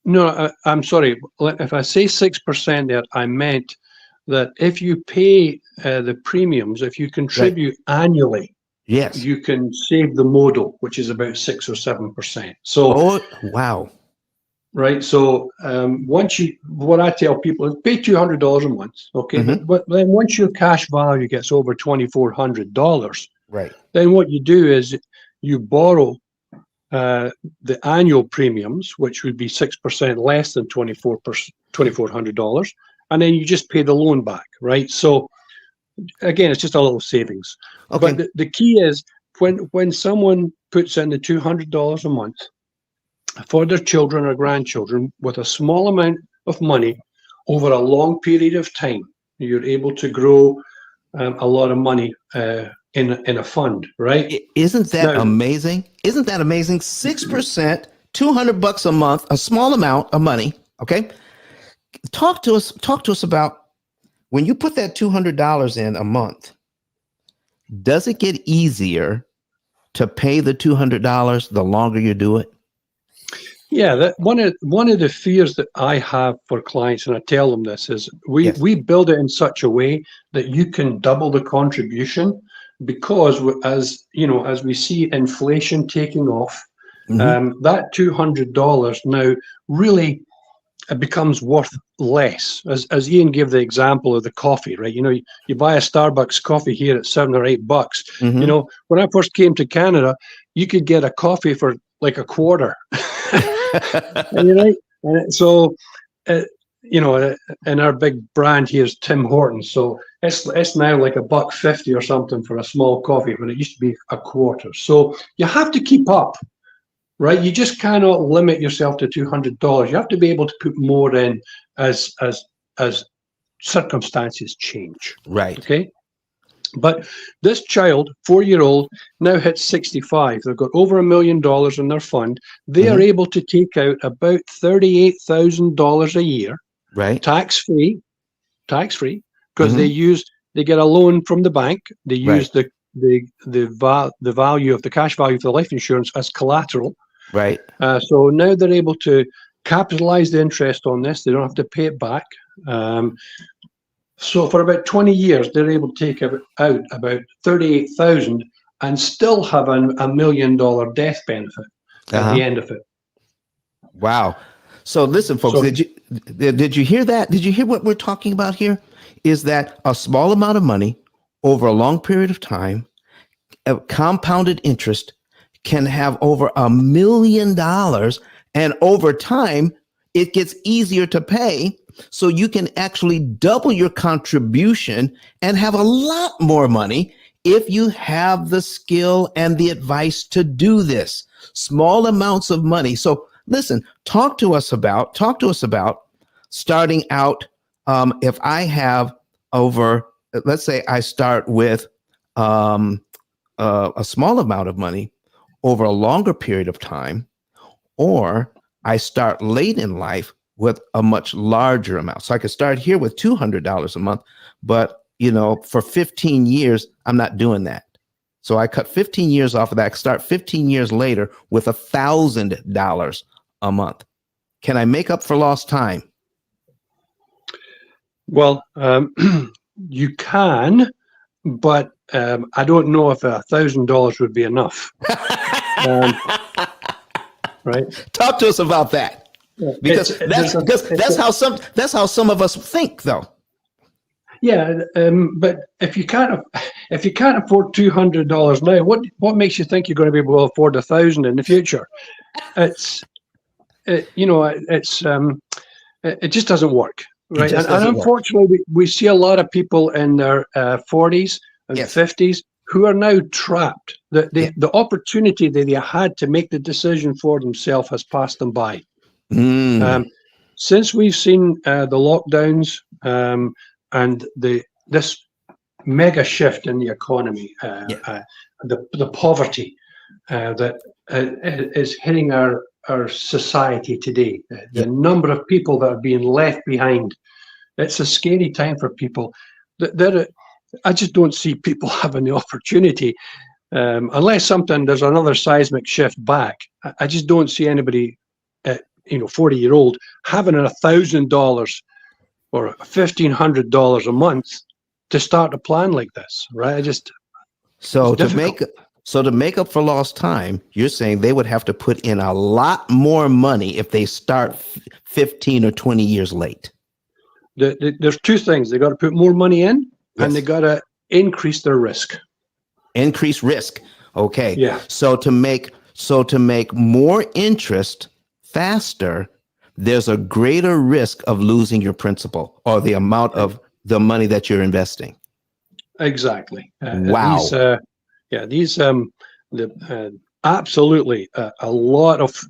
No, I'm sorry. If I say 6% there, I meant that if you pay the premiums, if you contribute annually, yes, you can save the modal, which is about 6 or 7%. So, wow. Right. So what I tell people is pay $200 a month. Okay. Mm-hmm. But then once your cash value gets over $2,400, right, then what you do is you borrow the annual premiums, which would be 6% less than $2,400, and then you just pay the loan back, right? So again, it's just a little savings. Okay. But the key is when someone puts in the $200 a month for their children or grandchildren with a small amount of money over a long period of time, you're able to grow a lot of money in a fund, right? Isn't that amazing? Isn't that amazing? 6%, $200 a month, a small amount of money. Okay. Talk to us about when you put that $200 in a month, does it get easier to pay the $200 the longer you do it? Yeah, that one of the fears that I have for clients, and I tell them this, is we build it in such a way that you can double the contribution, because as we see inflation taking off, mm-hmm. That $200 now really becomes worth less. As Ian gave the example of the coffee, right? You buy a Starbucks coffee here at $7 or $8. Mm-hmm. When I first came to Canada, you could get a coffee for like a quarter. Right? So, and our big brand here is Tim Hortons. So it's now like $1.50 or something for a small coffee, when it used to be a quarter. So you have to keep up, right? You just cannot limit yourself to $200. You have to be able to put more in as circumstances change. Right. Okay. But this child, 4-year-old, now hits 65. They've got over $1 million in their fund. They mm-hmm. are able to take out about $38,000 a year, right? Tax free, because mm-hmm. they get a loan from the bank. They use the value of the cash value of the life insurance as collateral. Right. So now they're able to capitalize the interest on this. They don't have to pay it back. So for about 20 years, they're able to take out about $38,000 and still have a $1 million death benefit at the end of it. Wow. So listen, folks, did you hear that? Did you hear what we're talking about here? Is that a small amount of money over a long period of time, compounded interest, can have over $1 million, and over time, it gets easier to pay So you can actually double your contribution and have a lot more money if you have the skill and the advice to do this. Small amounts of money. So listen, talk to us about starting out. If I have over, let's say I start with a small amount of money over a longer period of time, or I start late in life with a much larger amount. So I could start here with $200 a month, but for 15 years, I'm not doing that. So I cut 15 years off of that. I start 15 years later with $1,000 a month. Can I make up for lost time? Well, you can, but I don't know if $1,000 would be enough. Right? Talk to us about that, because that's how some of us think, though. Yeah, but if you can't afford $200 now, what makes you think you're going to be able to afford $1,000 in the future? It just doesn't work, right? And unfortunately, we see a lot of people in their 40s and 50s who are now trapped. The opportunity that they had to make the decision for themselves has passed them by. Since we've seen the lockdowns and this mega shift in the economy, the poverty that is hitting our society today, the number of people that are being left behind, it's a scary time for people. I just don't see people having the opportunity, unless there's another seismic shift back. I just don't see anybody at 40-year-old having $1,000 or $1,500 a month to start a plan like this, right? To make up for lost time, you're saying they would have to put in a lot more money if they start 15 or 20 years late. There's two things. They got to put more money in, and they got to increase their risk. Increase risk. Okay. Yeah. So to make more interest faster, there's a greater risk of losing your principal or the amount of the money that you're investing. Exactly. Wow. Absolutely. A lot of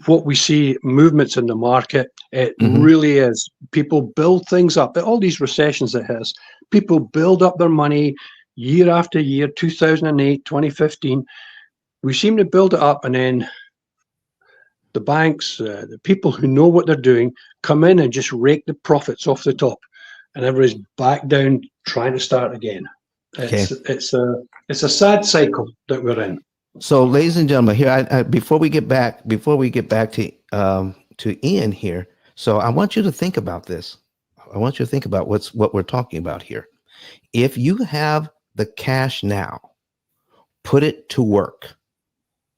what we see movements in the market, it really is. People build things up. All these recessions it has, people build up their money year after year, 2008, 2015. We seem to build it up, and then the banks, the people who know what they're doing, come in and just rake the profits off the top, and everybody's back down trying to start again. It's a sad cycle that we're in. So, ladies and gentlemen, here before we get back to Ian here, so I want you to think about this. I want you to think about what we're talking about here. If you have the cash now, put it to work.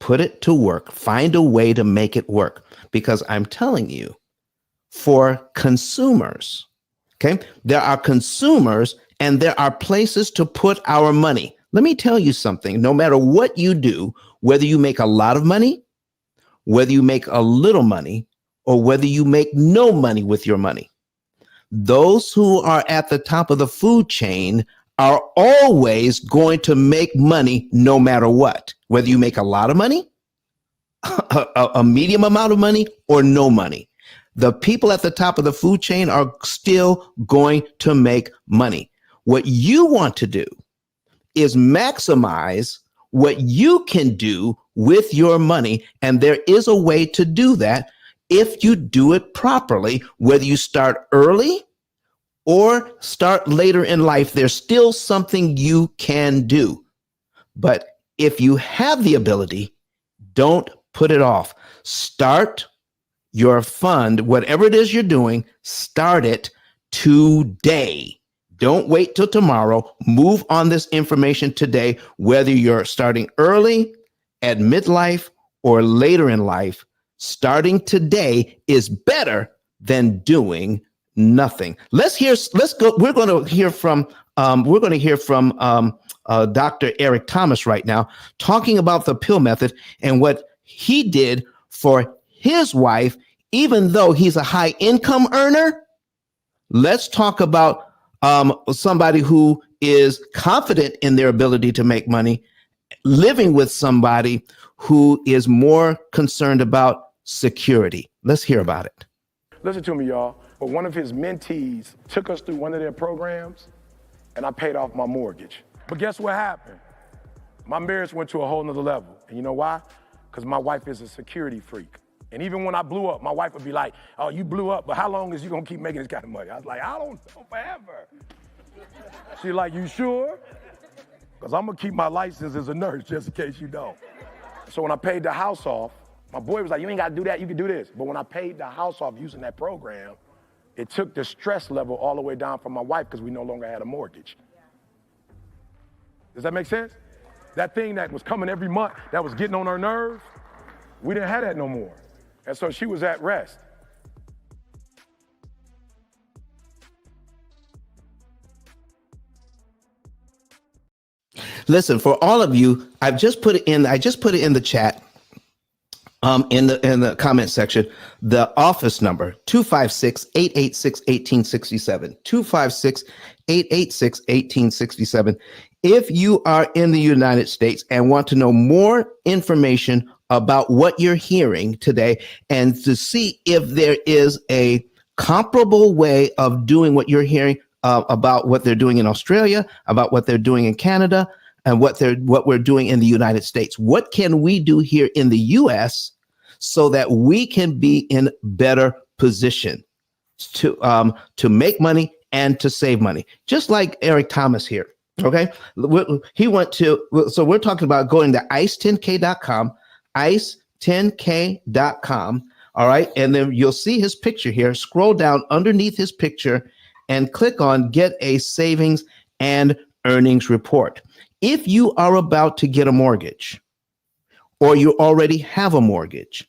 Put it to work. Find a way to make it work. Because I'm telling you, for consumers, okay, there are consumers and there are places to put our money. Let me tell you something. No matter what you do, whether you make a lot of money, whether you make a little money, or whether you make no money with your money, those who are at the top of the food chain are always going to make money no matter what, whether you make a lot of money, a medium amount of money, or no money. The people at the top of the food chain are still going to make money. What you want to do is maximize what you can do with your money. And there is a way to do that if you do it properly, whether you start early or start later in life. There's still something you can do. But if you have the ability, don't put it off. Start your fund, whatever it is you're doing, start it today. Don't wait till tomorrow. Move on this information today, whether you're starting early, at midlife, or later in life. Starting today is better than doing nothing. Let's go. We're going to hear from Dr. Eric Thomas right now, talking about the P.I.L.L method and what he did for his wife. Even though he's a high income earner, Let's talk about somebody who is confident in their ability to make money, living with somebody who is more concerned about security. Let's hear about it. Listen to me, y'all. But one of his mentees took us through one of their programs, and I paid off my mortgage. But guess what happened? My marriage went to a whole nother level. And you know why? Because my wife is a security freak. And even when I blew up, my wife would be like, oh, you blew up, but how long is you gonna keep making this kind of money? I was like, I don't know, forever. She's like, you sure? Because I'm gonna keep my license as a nurse just in case you don't. So when I paid the house off, my boy was like, you ain't gotta do that, you can do this. But when I paid the house off using that program, it took the stress level all the way down from my wife because we no longer had a mortgage. Does that make sense? That thing that was coming every month, that was getting on her nerves, we didn't have that no more. And so she was at rest. Listen, for all of you, I just put it in the chat, in the comment section, the office number 256-886-1867, 256-886-1867. If you are in the United States and want to know more information about what you're hearing today and to see if there is a comparable way of doing what you're hearing about what they're doing in Australia, about what they're doing in Canada, and what we're doing in the United States. What can we do here in the US so that we can be in better position to make money and to save money? Just like Eric Thomas here. Okay, he went to, so we're talking about going to ice10k.com, ice10k.com. All right, and then you'll see his picture here. Scroll down underneath his picture and click on Get a Savings and Earnings Report. If you are about to get a mortgage or you already have a mortgage,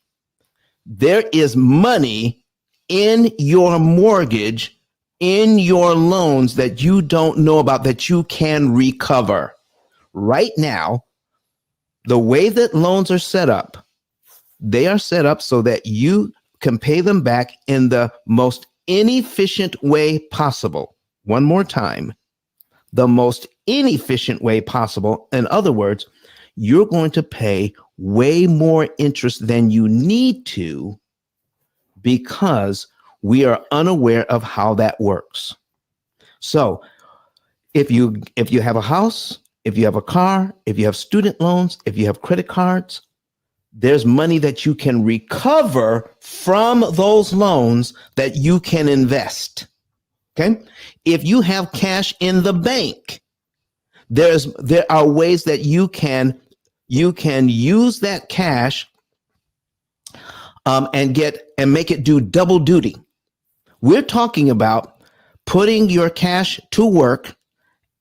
there is money in your mortgage, in your loans that you don't know about that you can recover. Right now, the way that loans are set up, they are set up so that you can pay them back in the most inefficient way possible. One more time, the most inefficient way possible. In other words, you're going to pay way more interest than you need to because we are unaware of how that works. So if you have a house, if you have a car, if you have student loans, if you have credit cards, there's money that you can recover from those loans that you can invest. Okay. If you have cash in the bank, there are ways that you can use that cash and make it do double duty. We're talking about putting your cash to work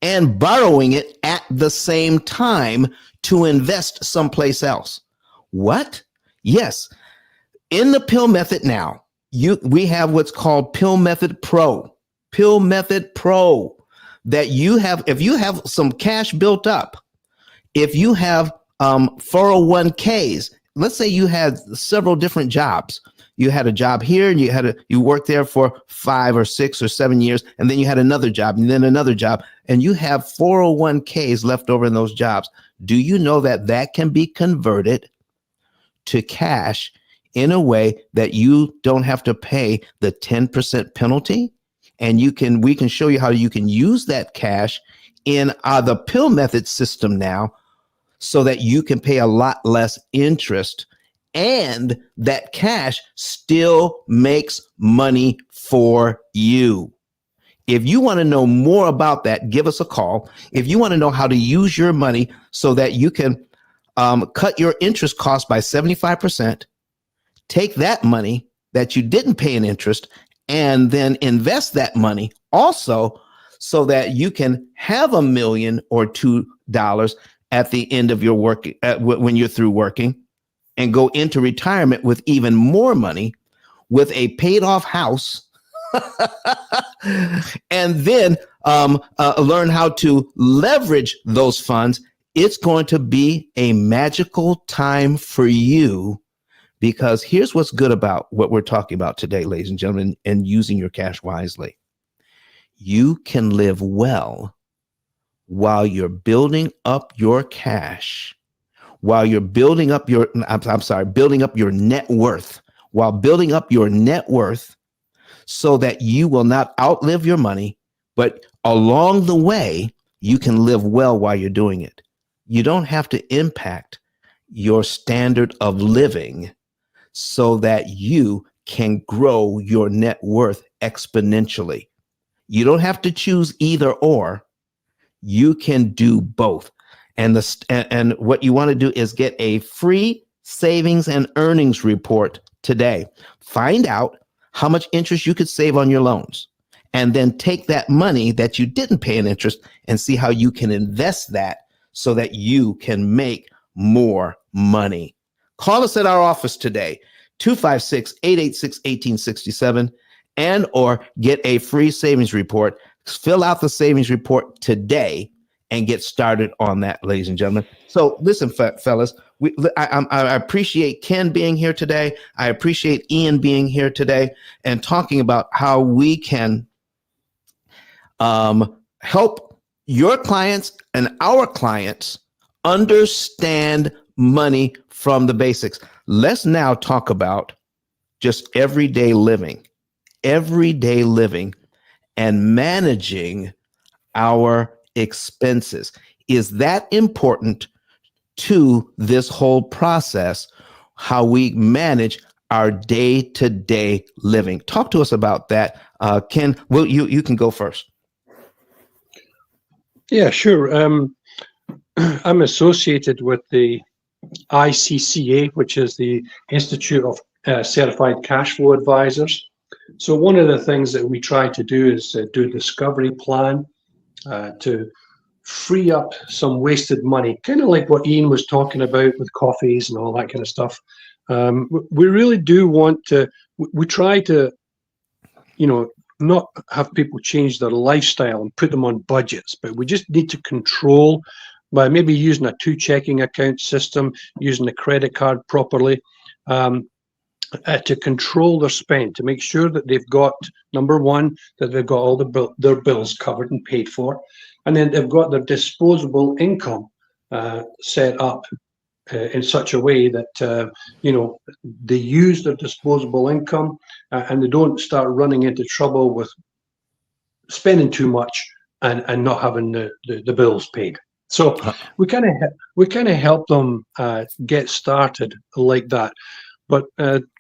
and borrowing it at the same time to invest someplace else. What? Yes. In the P.I.L.L method now, we have what's called P.I.L.L method Pro. P.I.L.L method Pro, that you have, if you have some cash built up, if you have 401ks, let's say you had several different jobs. You had a job here and you worked there for 5 or 6 or 7 years, and then you had another job and then another job, and you have 401ks left over in those jobs. Do you know that that can be converted to cash in a way that you don't have to pay the 10% penalty? And we can show you how you can use that cash in the P.I.L.L method system now so that you can pay a lot less interest, and that cash still makes money for you. If you want to know more about that, give us a call. If you want to know how to use your money so that you can cut your interest cost by 75%, take that money that you didn't pay in interest and then invest that money also so that you can have $1 million or $2 at the end of your work, when you're through working, and go into retirement with even more money, with a paid off house, and then learn how to leverage those funds. It's going to be a magical time for you, because here's what's good about what we're talking about today, ladies and gentlemen, and using your cash wisely. you can live well while you're building up your cash, while you're building up your, building up your net worth, while building up your net worth so that you will not outlive your money, but along the way, you can live well while you're doing it. You don't have to impact your standard of living so that you can grow your net worth exponentially. You don't have to choose either or. You can do both. And what you want to do is get a free savings and earnings report today. Find out how much interest you could save on your loans, and then take that money that you didn't pay in interest and see how you can invest that so that you can make more money. Call us at our office today, 256-886-1867, and or get a free savings report. Fill out the savings report today and get started on that, ladies and gentlemen. So listen, fellas, I appreciate Ken being here today. I appreciate Ian being here today and talking about how we can help your clients and our clients understand money from the basics. Let's now talk about just everyday living and managing our expenses. Is that important to this whole process, how we manage our day-to-day living? Talk to us about that. Ken, you can go first. Yeah, sure. I'm associated with the ICCA, which is the Institute of Certified Cash Flow Advisors. So one of the things that we try to do is do a discovery plan to free up some wasted money, kind of like what Ian was talking about with coffees and all that kind of stuff. We really do want to, we try to, not have people change their lifestyle and put them on budgets, but we just need to control by maybe using a 2 checking account system, using a credit card properly, to control their spend, to make sure that they've got, number one, that they've got all their bills covered and paid for, and then they've got their disposable income set up in such a way that they use their disposable income and they don't start running into trouble with spending too much and not having the bills paid. So we kind of help them get started like that. But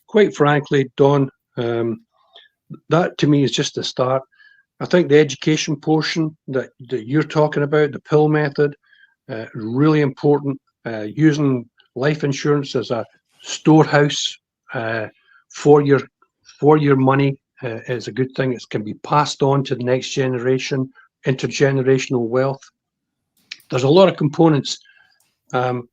quite frankly, Don, that to me is just the start. I think the education portion that you're talking about, the P.I.L.L method, really important. Using life insurance as a storehouse for your money is a good thing. It can be passed on to the next generation, intergenerational wealth. There's a lot of components,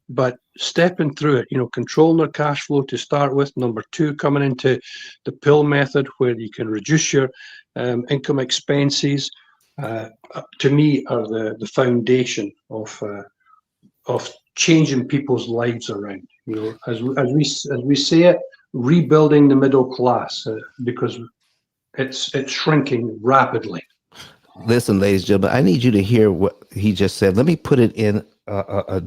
but stepping through it, controlling their cash flow to start with. Number 2, coming into the P.I.L.L method, where you can reduce your income expenses, to me are the foundation of changing people's lives around. As we say it, rebuilding the middle class, because it's shrinking rapidly. Listen, ladies and gentlemen, I need you to hear what he just said. Let me put it in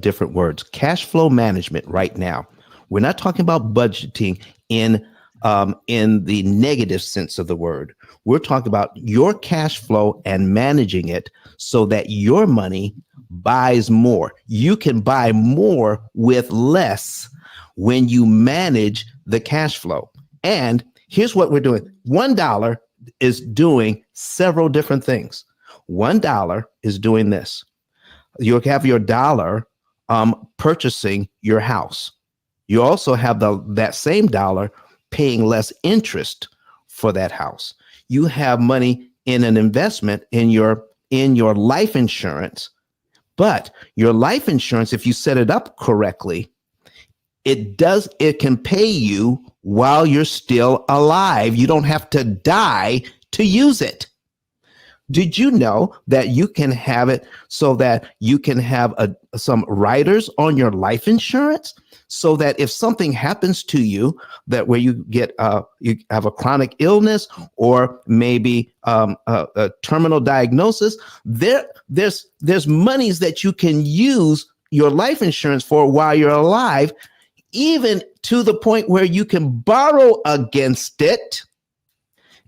different words. Cash flow management right now. We're not talking about budgeting in the negative sense of the word. We're talking about your cash flow and managing it so that your money buys more. You can buy more with less when you manage the cash flow. And here's what we're doing. $1 is doing several different things. $1 is doing this. You have your dollar purchasing your house. You also have that same dollar paying less interest for that house. You have money in an investment in your life insurance, but your life insurance, if you set it up correctly, it can pay you while you're still alive. You don't have to die to use it. Did you know that you can have it so that you can have some riders on your life insurance, so that if something happens to you, that where you get you have a chronic illness, or maybe a terminal diagnosis, there's monies that you can use your life insurance for while you're alive, even to the point where you can borrow against it,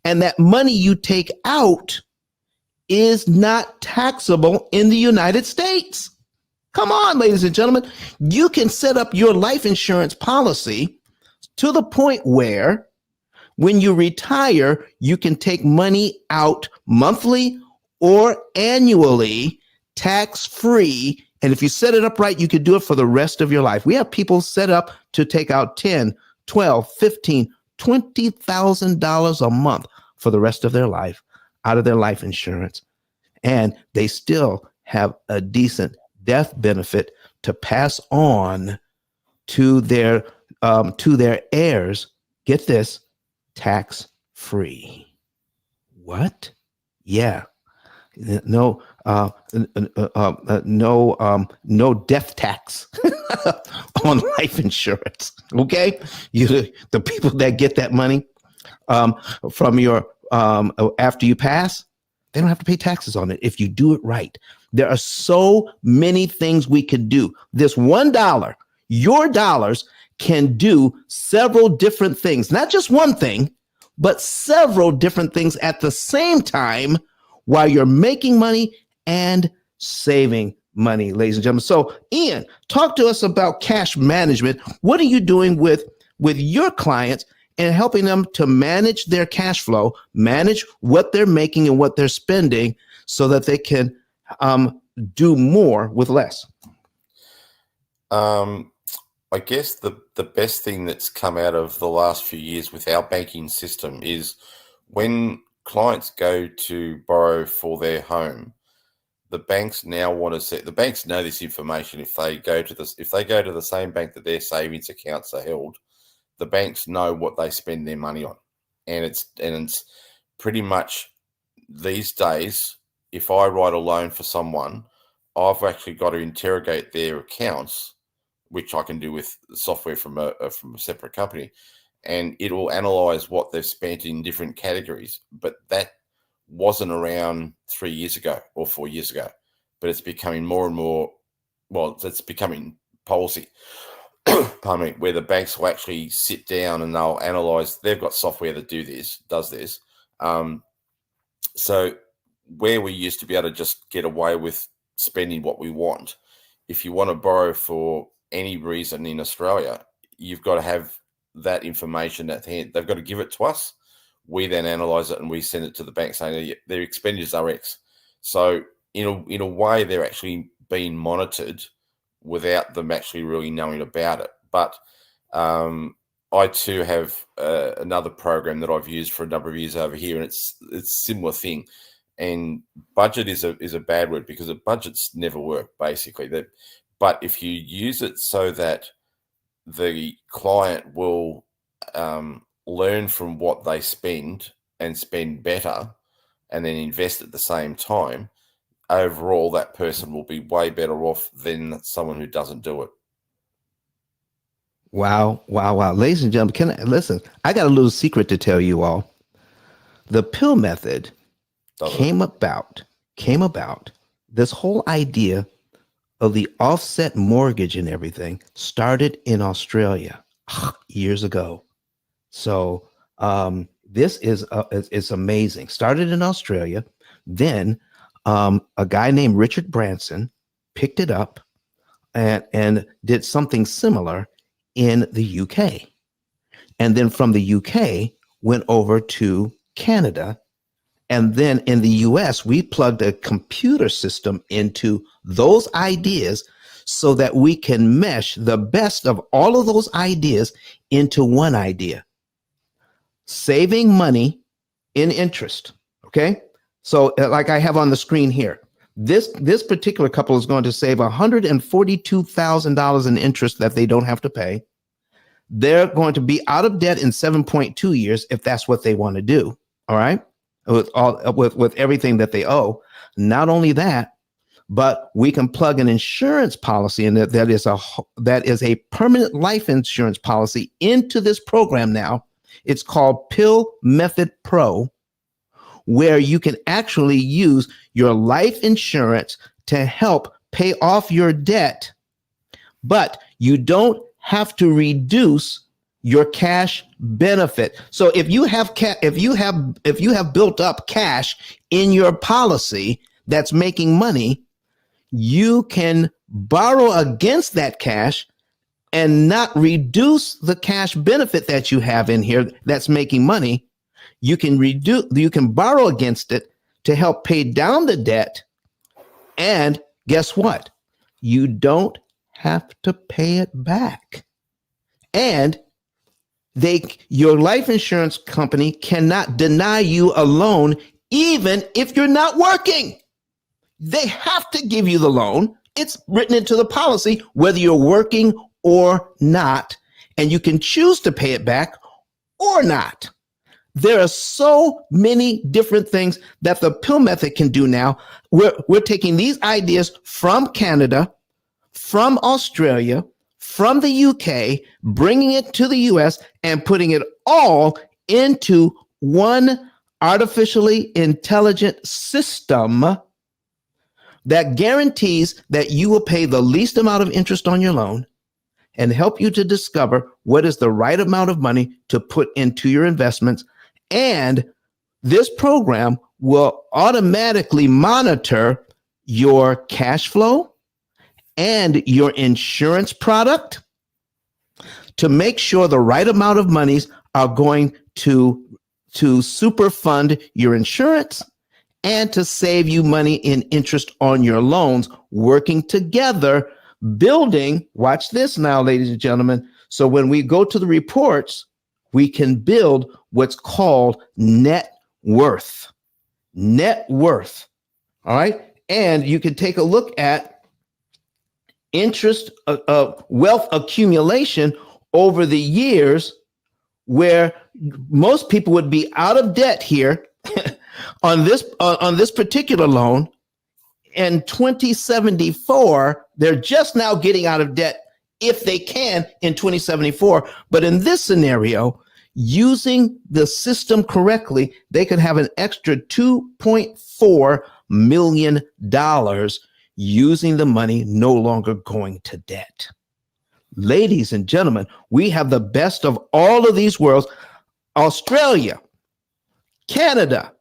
and that money you take out is not taxable in the United States. Come on, ladies and gentlemen. You can set up your life insurance policy to the point where when you retire, you can take money out monthly or annually, tax-free. And if you set it up right, you could do it for the rest of your life. We have people set up to take out $10, $12, $15, $20,000 a month for the rest of their life out of their life insurance. And they still have a decent death benefit to pass on to their heirs. Get this, tax free. What? Yeah. No, no death tax on life insurance. Okay, the people that get that money from your after you pass, they don't have to pay taxes on it if you do it right. There are so many things we could do. This $1, your dollars can do several different things, not just one thing, but several different things at the same time while you're making money and saving money, ladies and gentlemen. So, Ian, talk to us about cash management. What are you doing with your clients and helping them to manage their cash flow, manage what they're making and what they're spending, so that they can do more with less? I guess the best thing that's come out of the last few years with our banking system is when clients go to borrow for their home, the banks now want to set. The banks know this information. If they go to the same bank that their savings accounts are held, the banks know what they spend their money on, and it's pretty much these days. If I write a loan for someone, I've actually got to interrogate their accounts, which I can do with software from a separate company, and it will analyze what they've spent in different categories. But that wasn't around 3 years ago or 4 years ago, but it's becoming more and more. Well, it's becoming policy. Pardon me, where the banks will actually sit down and they'll analyze. They've got software that does this. So where we used to be able to just get away with spending what we want, if you want to borrow for any reason in Australia, you've got to have that information at hand. They've got to give it to us. We then analyze it and we send it to the bank saying their expenditures are X. So in a way, they're actually being monitored without them actually really knowing about it. But I too have another program that I've used for a number of years over here, and it's a similar thing. And budget is a bad word because budgets never work, basically. But if you use it so that the client will learn from what they spend and spend better and then invest at the same time, overall that person will be way better off than someone who doesn't do it. Wow. Ladies and gentlemen, listen, I got a little secret to tell you all. The P.I.L.L method came about, this whole idea of the offset mortgage and everything started in Australia years ago. So this is it's amazing. Started in Australia. Then a guy named Richard Branson picked it up and did something similar in the UK. And then from the UK went over to Canada. And then in the US, we plugged a computer system into those ideas so that we can mesh the best of all of those ideas into one idea. Saving money in interest. Okay. So like I have on the screen here, this particular couple is going to save $142,000 in interest that they don't have to pay. They're going to be out of debt in 7.2 years if that's what they want to do. All right. with everything that they owe. Not only that, but we can plug an insurance policy, and that is a permanent life insurance policy into this program now. It's called P.I.L.L Method Pro, where you can actually use your life insurance to help pay off your debt, but you don't have to reduce your cash benefit. So if you have built up cash in your policy that's making money, you can borrow against that cash and not reduce the cash benefit that you have in here that's making money. You can borrow against it to help pay down the debt. And guess what? You don't have to pay it back. And your life insurance company cannot deny you a loan even if you're not working. They have to give you the loan. It's written into the policy whether you're working or not, and you can choose to pay it back or not. There are so many different things that the P.I.L.L method can do now. We're taking these ideas from Canada, from Australia, from the UK, bringing it to the US and putting it all into one artificially intelligent system that guarantees that you will pay the least amount of interest on your loan and help you to discover what is the right amount of money to put into your investments. And this program will automatically monitor your cash flow and your insurance product to make sure the right amount of monies are going to super fund your insurance and to save you money in interest on your loans, working together, building, watch this now, ladies and gentlemen. So when we go to the reports, we can build what's called net worth. Net worth. All right. And you can take a look at interest wealth accumulation over the years, where most people would be out of debt here on this particular loan. In 2074, they're just now getting out of debt if they can in 2074. But in this scenario, using the system correctly, they could have an extra $2.4 million using the money no longer going to debt. Ladies and gentlemen, we have the best of all of these worlds. Australia, Canada,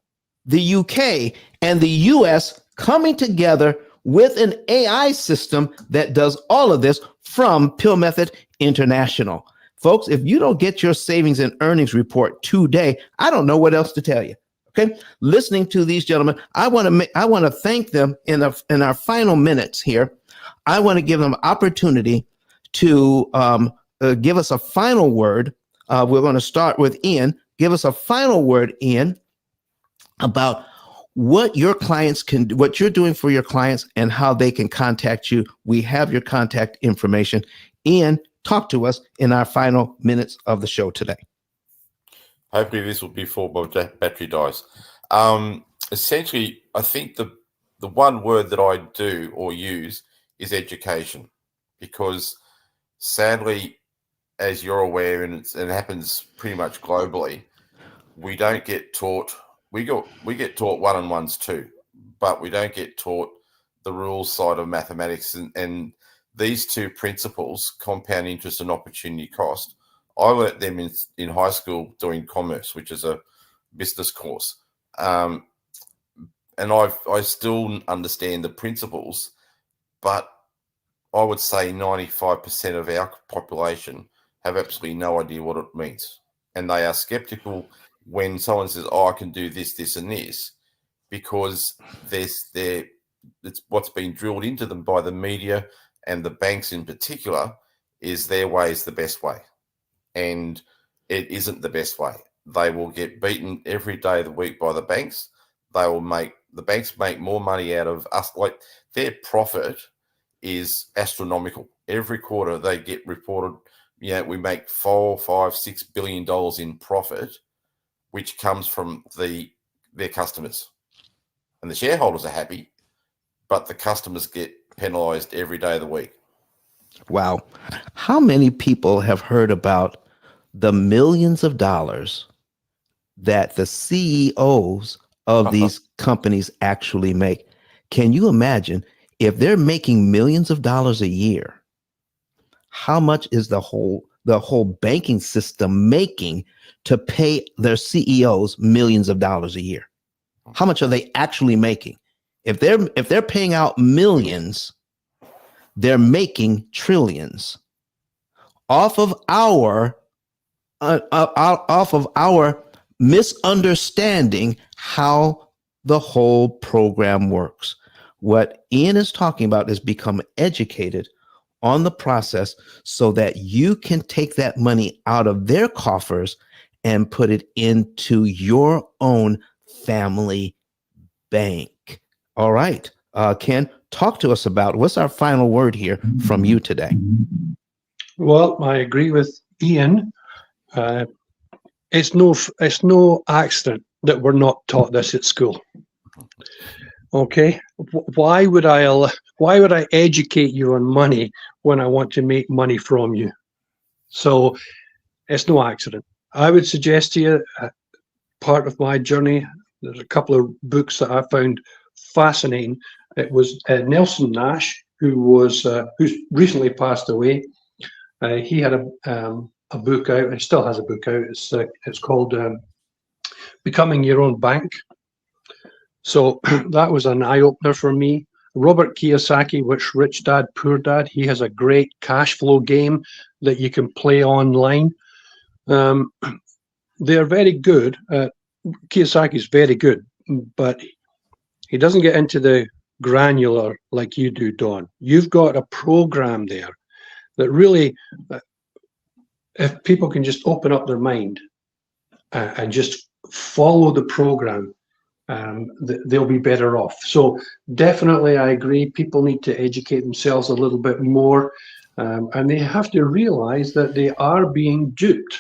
the UK, and the US coming together with an AI system that does all of this from P.I.L.L Method International. Folks, if you don't get your savings and earnings report today, I don't know what else to tell you. Okay, listening to these gentlemen, I want to thank them in our final minutes here. I want to give them opportunity to give us a final word. We're going to start with Ian. Give us a final word, Ian, about what your clients can do, what you're doing for your clients, and how they can contact you. We have your contact information. Ian, talk to us in our final minutes of the show today. Hopefully this will be before my battery dies. Essentially, I think the one word that I do or use is education, because sadly, as you're aware, and it happens pretty much globally, we don't get taught. We get taught one and one's two, but we don't get taught the rules side of mathematics, and these two principles, compound interest and opportunity cost. I learnt them in high school doing commerce, which is a business course, and I still understand the principles, but I would say 95% of our population have absolutely no idea what it means, and they are skeptical when someone says, "Oh, I can do this, this, and this," because it's what's been drilled into them by the media and the banks in particular is their way is the best way. And it isn't the best way. They will get beaten every day of the week by the banks. The banks make more money out of us. Like, their profit is astronomical. Every quarter they get reported, we make $4, $5, $6 billion in profit, which comes from the their customers. And the shareholders are happy, but the customers get penalized every day of the week. Wow. How many people have heard about the millions of dollars that the CEOs of these companies actually make? Can you imagine if they're making millions of dollars a year? How much is the whole banking system making to pay their CEOs millions of dollars a year? How much are they actually making? If they're paying out millions, they're making trillions off of our misunderstanding how the whole program works. What Ian is talking about is become educated on the process so that you can take that money out of their coffers and put it into your own family bank. All right. Ken, talk to us about what's our final word here from you today. Well, I agree with Ian. It's no accident that we're not taught this at school. Okay, why would I educate you on money when I want to make money from you? So it's no accident. I would suggest to you, part of my journey, there's a couple of books that I found fascinating. It was Nelson Nash, who's recently passed away. He had a book out, and still has a book out. It's called Becoming Your Own Bank. So that was an eye-opener for me. Robert Kiyosaki, which Rich Dad, Poor Dad, he has a great cash flow game that you can play online. They're very good. Kiyosaki's very good, but he doesn't get into the granular like you do, Don. You've got a program there that really, if people can just open up their mind and just follow the program, they'll be better off. So definitely, I agree. People need to educate themselves a little bit more, and they have to realize that they are being duped.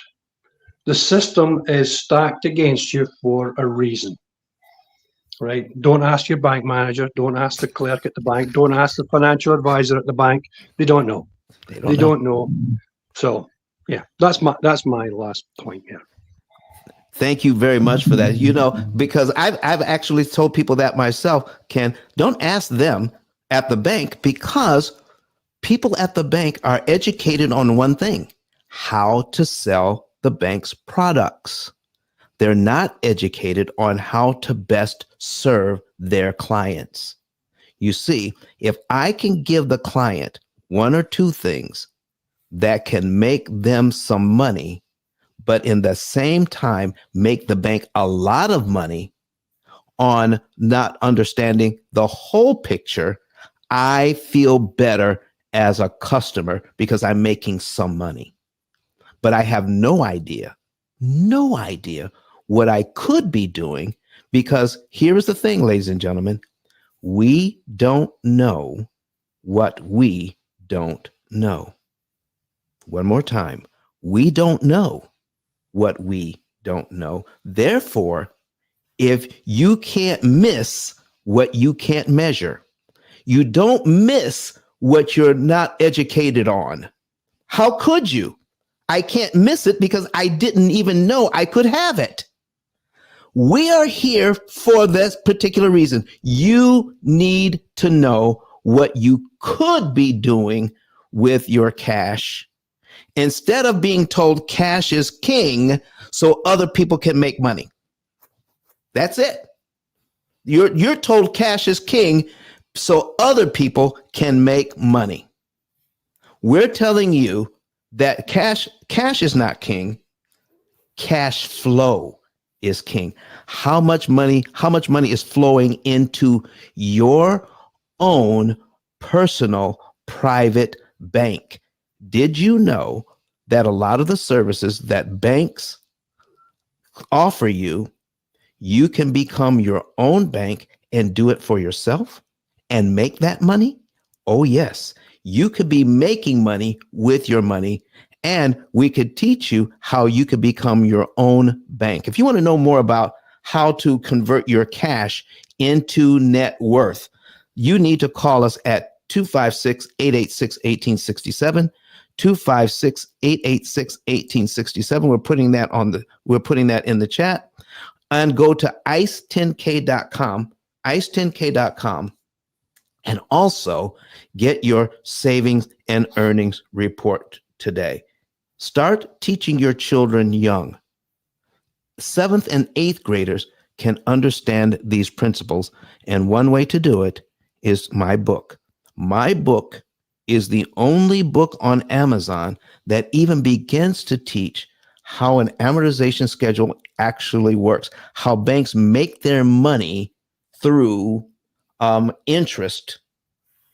The system is stacked against you for a reason, right? Don't ask your bank manager. Don't ask the clerk at the bank. Don't ask the financial advisor at the bank. They don't know. They don't know. So, yeah, that's my last point here. Thank you very much for that. Because I've actually told people that myself, Ken, don't ask them at the bank, because people at the bank are educated on one thing: how to sell the bank's products. They're not educated on how to best serve their clients. You see, if I can give the client one or two things that can make them some money, but in the same time make the bank a lot of money on not understanding the whole picture, I feel better as a customer because I'm making some money. But I have no idea what I could be doing, because here is the thing, ladies and gentlemen, we don't know what we don't know. One more time, we don't know what we don't know. Therefore, if you can't miss what you can't measure, you don't miss what you're not educated on. How could you? I can't miss it because I didn't even know I could have it. We are here for this particular reason. You need to know what you could be doing with your cash, instead of being told cash is king so other people can make money. That's it. You're told cash is king so other people can make money. We're telling you that cash is not king. Cash flow is king. How much money is flowing into your own personal private bank? Did you know that a lot of the services that banks offer you, you can become your own bank and do it for yourself and make that money? Oh, yes. You could be making money with your money, and we could teach you how you could become your own bank. If you want to know more about how to convert your cash into net worth, you need to call us at 256-886-1867, 256-886-1867. We're putting that in the chat, and go to ice10k.com, ice10k.com, and also get your savings and earnings report today. Start teaching your children young. 7th and 8th graders can understand these principles, and one way to do it is my book. My book is the only book on Amazon that even begins to teach how an amortization schedule actually works, how banks make their money through interest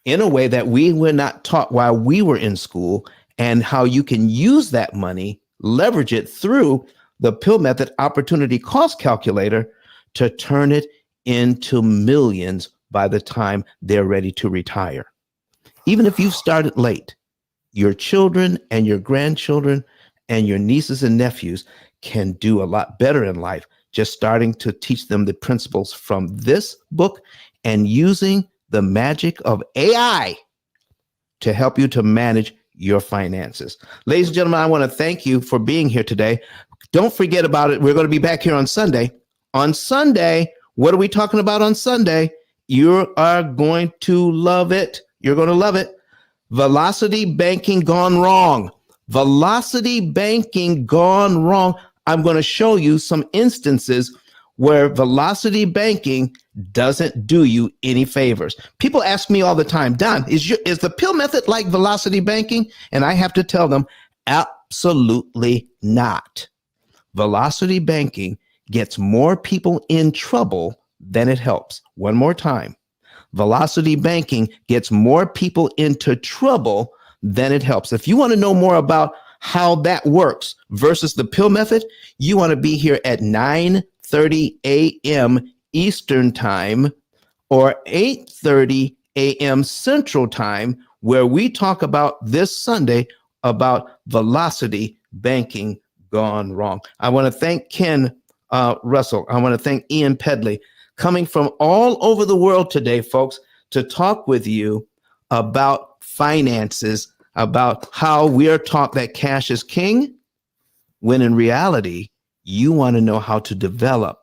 in a way that we were not taught while we were in school, and how you can use that money, leverage it through the P.I.L.L method opportunity cost calculator to turn it into millions by the time they're ready to retire. Even if you've started late, your children and your grandchildren and your nieces and nephews can do a lot better in life, just starting to teach them the principles from this book and using the magic of AI to help you to manage your finances. Ladies and gentlemen, I want to thank you for being here today. Don't forget about it. We're going to be back here on Sunday. On Sunday, what are we talking about on Sunday? You are going to love it. You're going to love it. Velocity banking gone wrong. Velocity banking gone wrong. I'm going to show you some instances where velocity banking doesn't do you any favors. People ask me all the time, Don, is the P.I.L.L method like velocity banking? And I have to tell them, absolutely not. Velocity banking gets more people in trouble than it helps. One more time. Velocity banking gets more people into trouble than it helps. If you want to know more about how that works versus the P.I.L.L method, you want to be here at 9:30 a.m. Eastern Time or 8:30 a.m. Central Time, where we talk about this Sunday about velocity banking gone wrong. I want to thank Ken Russell. I want to thank Ian Pedley, coming from all over the world today, folks, to talk with you about finances, about how we are taught that cash is king, when in reality, you want to know how to develop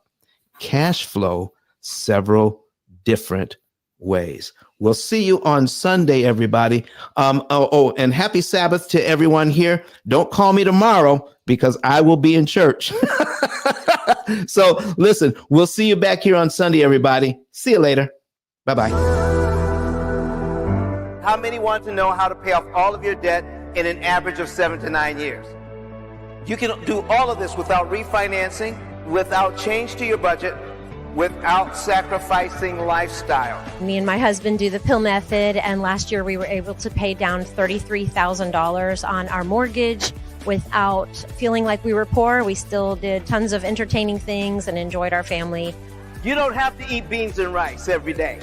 cash flow several different ways. We'll see you on Sunday, everybody. And happy Sabbath to everyone here. Don't call me tomorrow because I will be in church. So listen, we'll see you back here on Sunday, everybody. See you later. Bye-bye. How many want to know how to pay off all of your debt in an average of 7 to 9 years? You can do all of this without refinancing, without change to your budget, without sacrificing lifestyle. Me and my husband do the P.I.L.L method, and last year we were able to pay down $33,000 on our mortgage without feeling like we were poor. We still did tons of entertaining things and enjoyed our family. You don't have to eat beans and rice every day.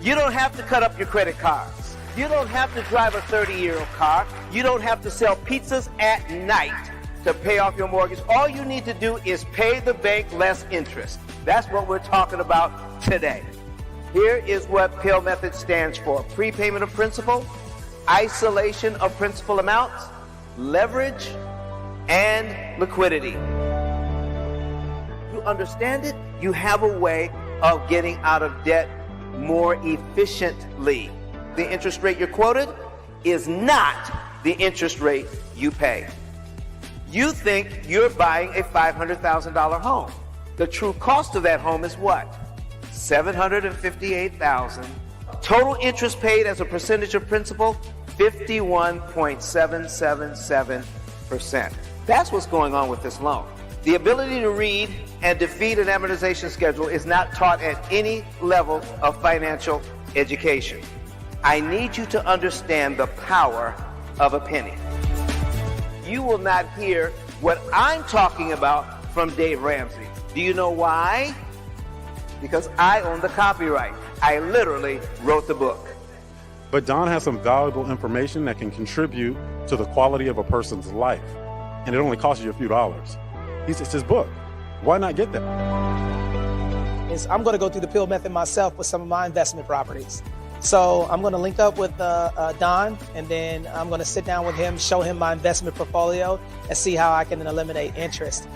You don't have to cut up your credit cards. You don't have to drive a 30-year-old car. You don't have to sell pizzas at night to pay off your mortgage. All you need to do is pay the bank less interest. That's what we're talking about today. Here is what P.I.L.L method stands for: prepayment of principal, isolation of principal amounts, leverage, and liquidity. You understand it? You have a way of getting out of debt more efficiently. The interest rate you're quoted is not the interest rate you pay. You think you're buying a $500,000 home. The true cost of that home is what? $758,000. Total interest paid as a percentage of principal, 51.777%. That's what's going on with this loan. The ability to read and defeat an amortization schedule is not taught at any level of financial education. I need you to understand the power of a penny. You will not hear what I'm talking about from Dave Ramsey. Do you know why? Because I own the copyright. I literally wrote the book. But Don has some valuable information that can contribute to the quality of a person's life. And it only costs you a few dollars. It's his book. Why not get that? is I'm going to go through the P.I.L.L method myself with some of my investment properties. So I'm going to link up with Don, and then I'm going to sit down with him, show him my investment portfolio, and see how I can eliminate interest.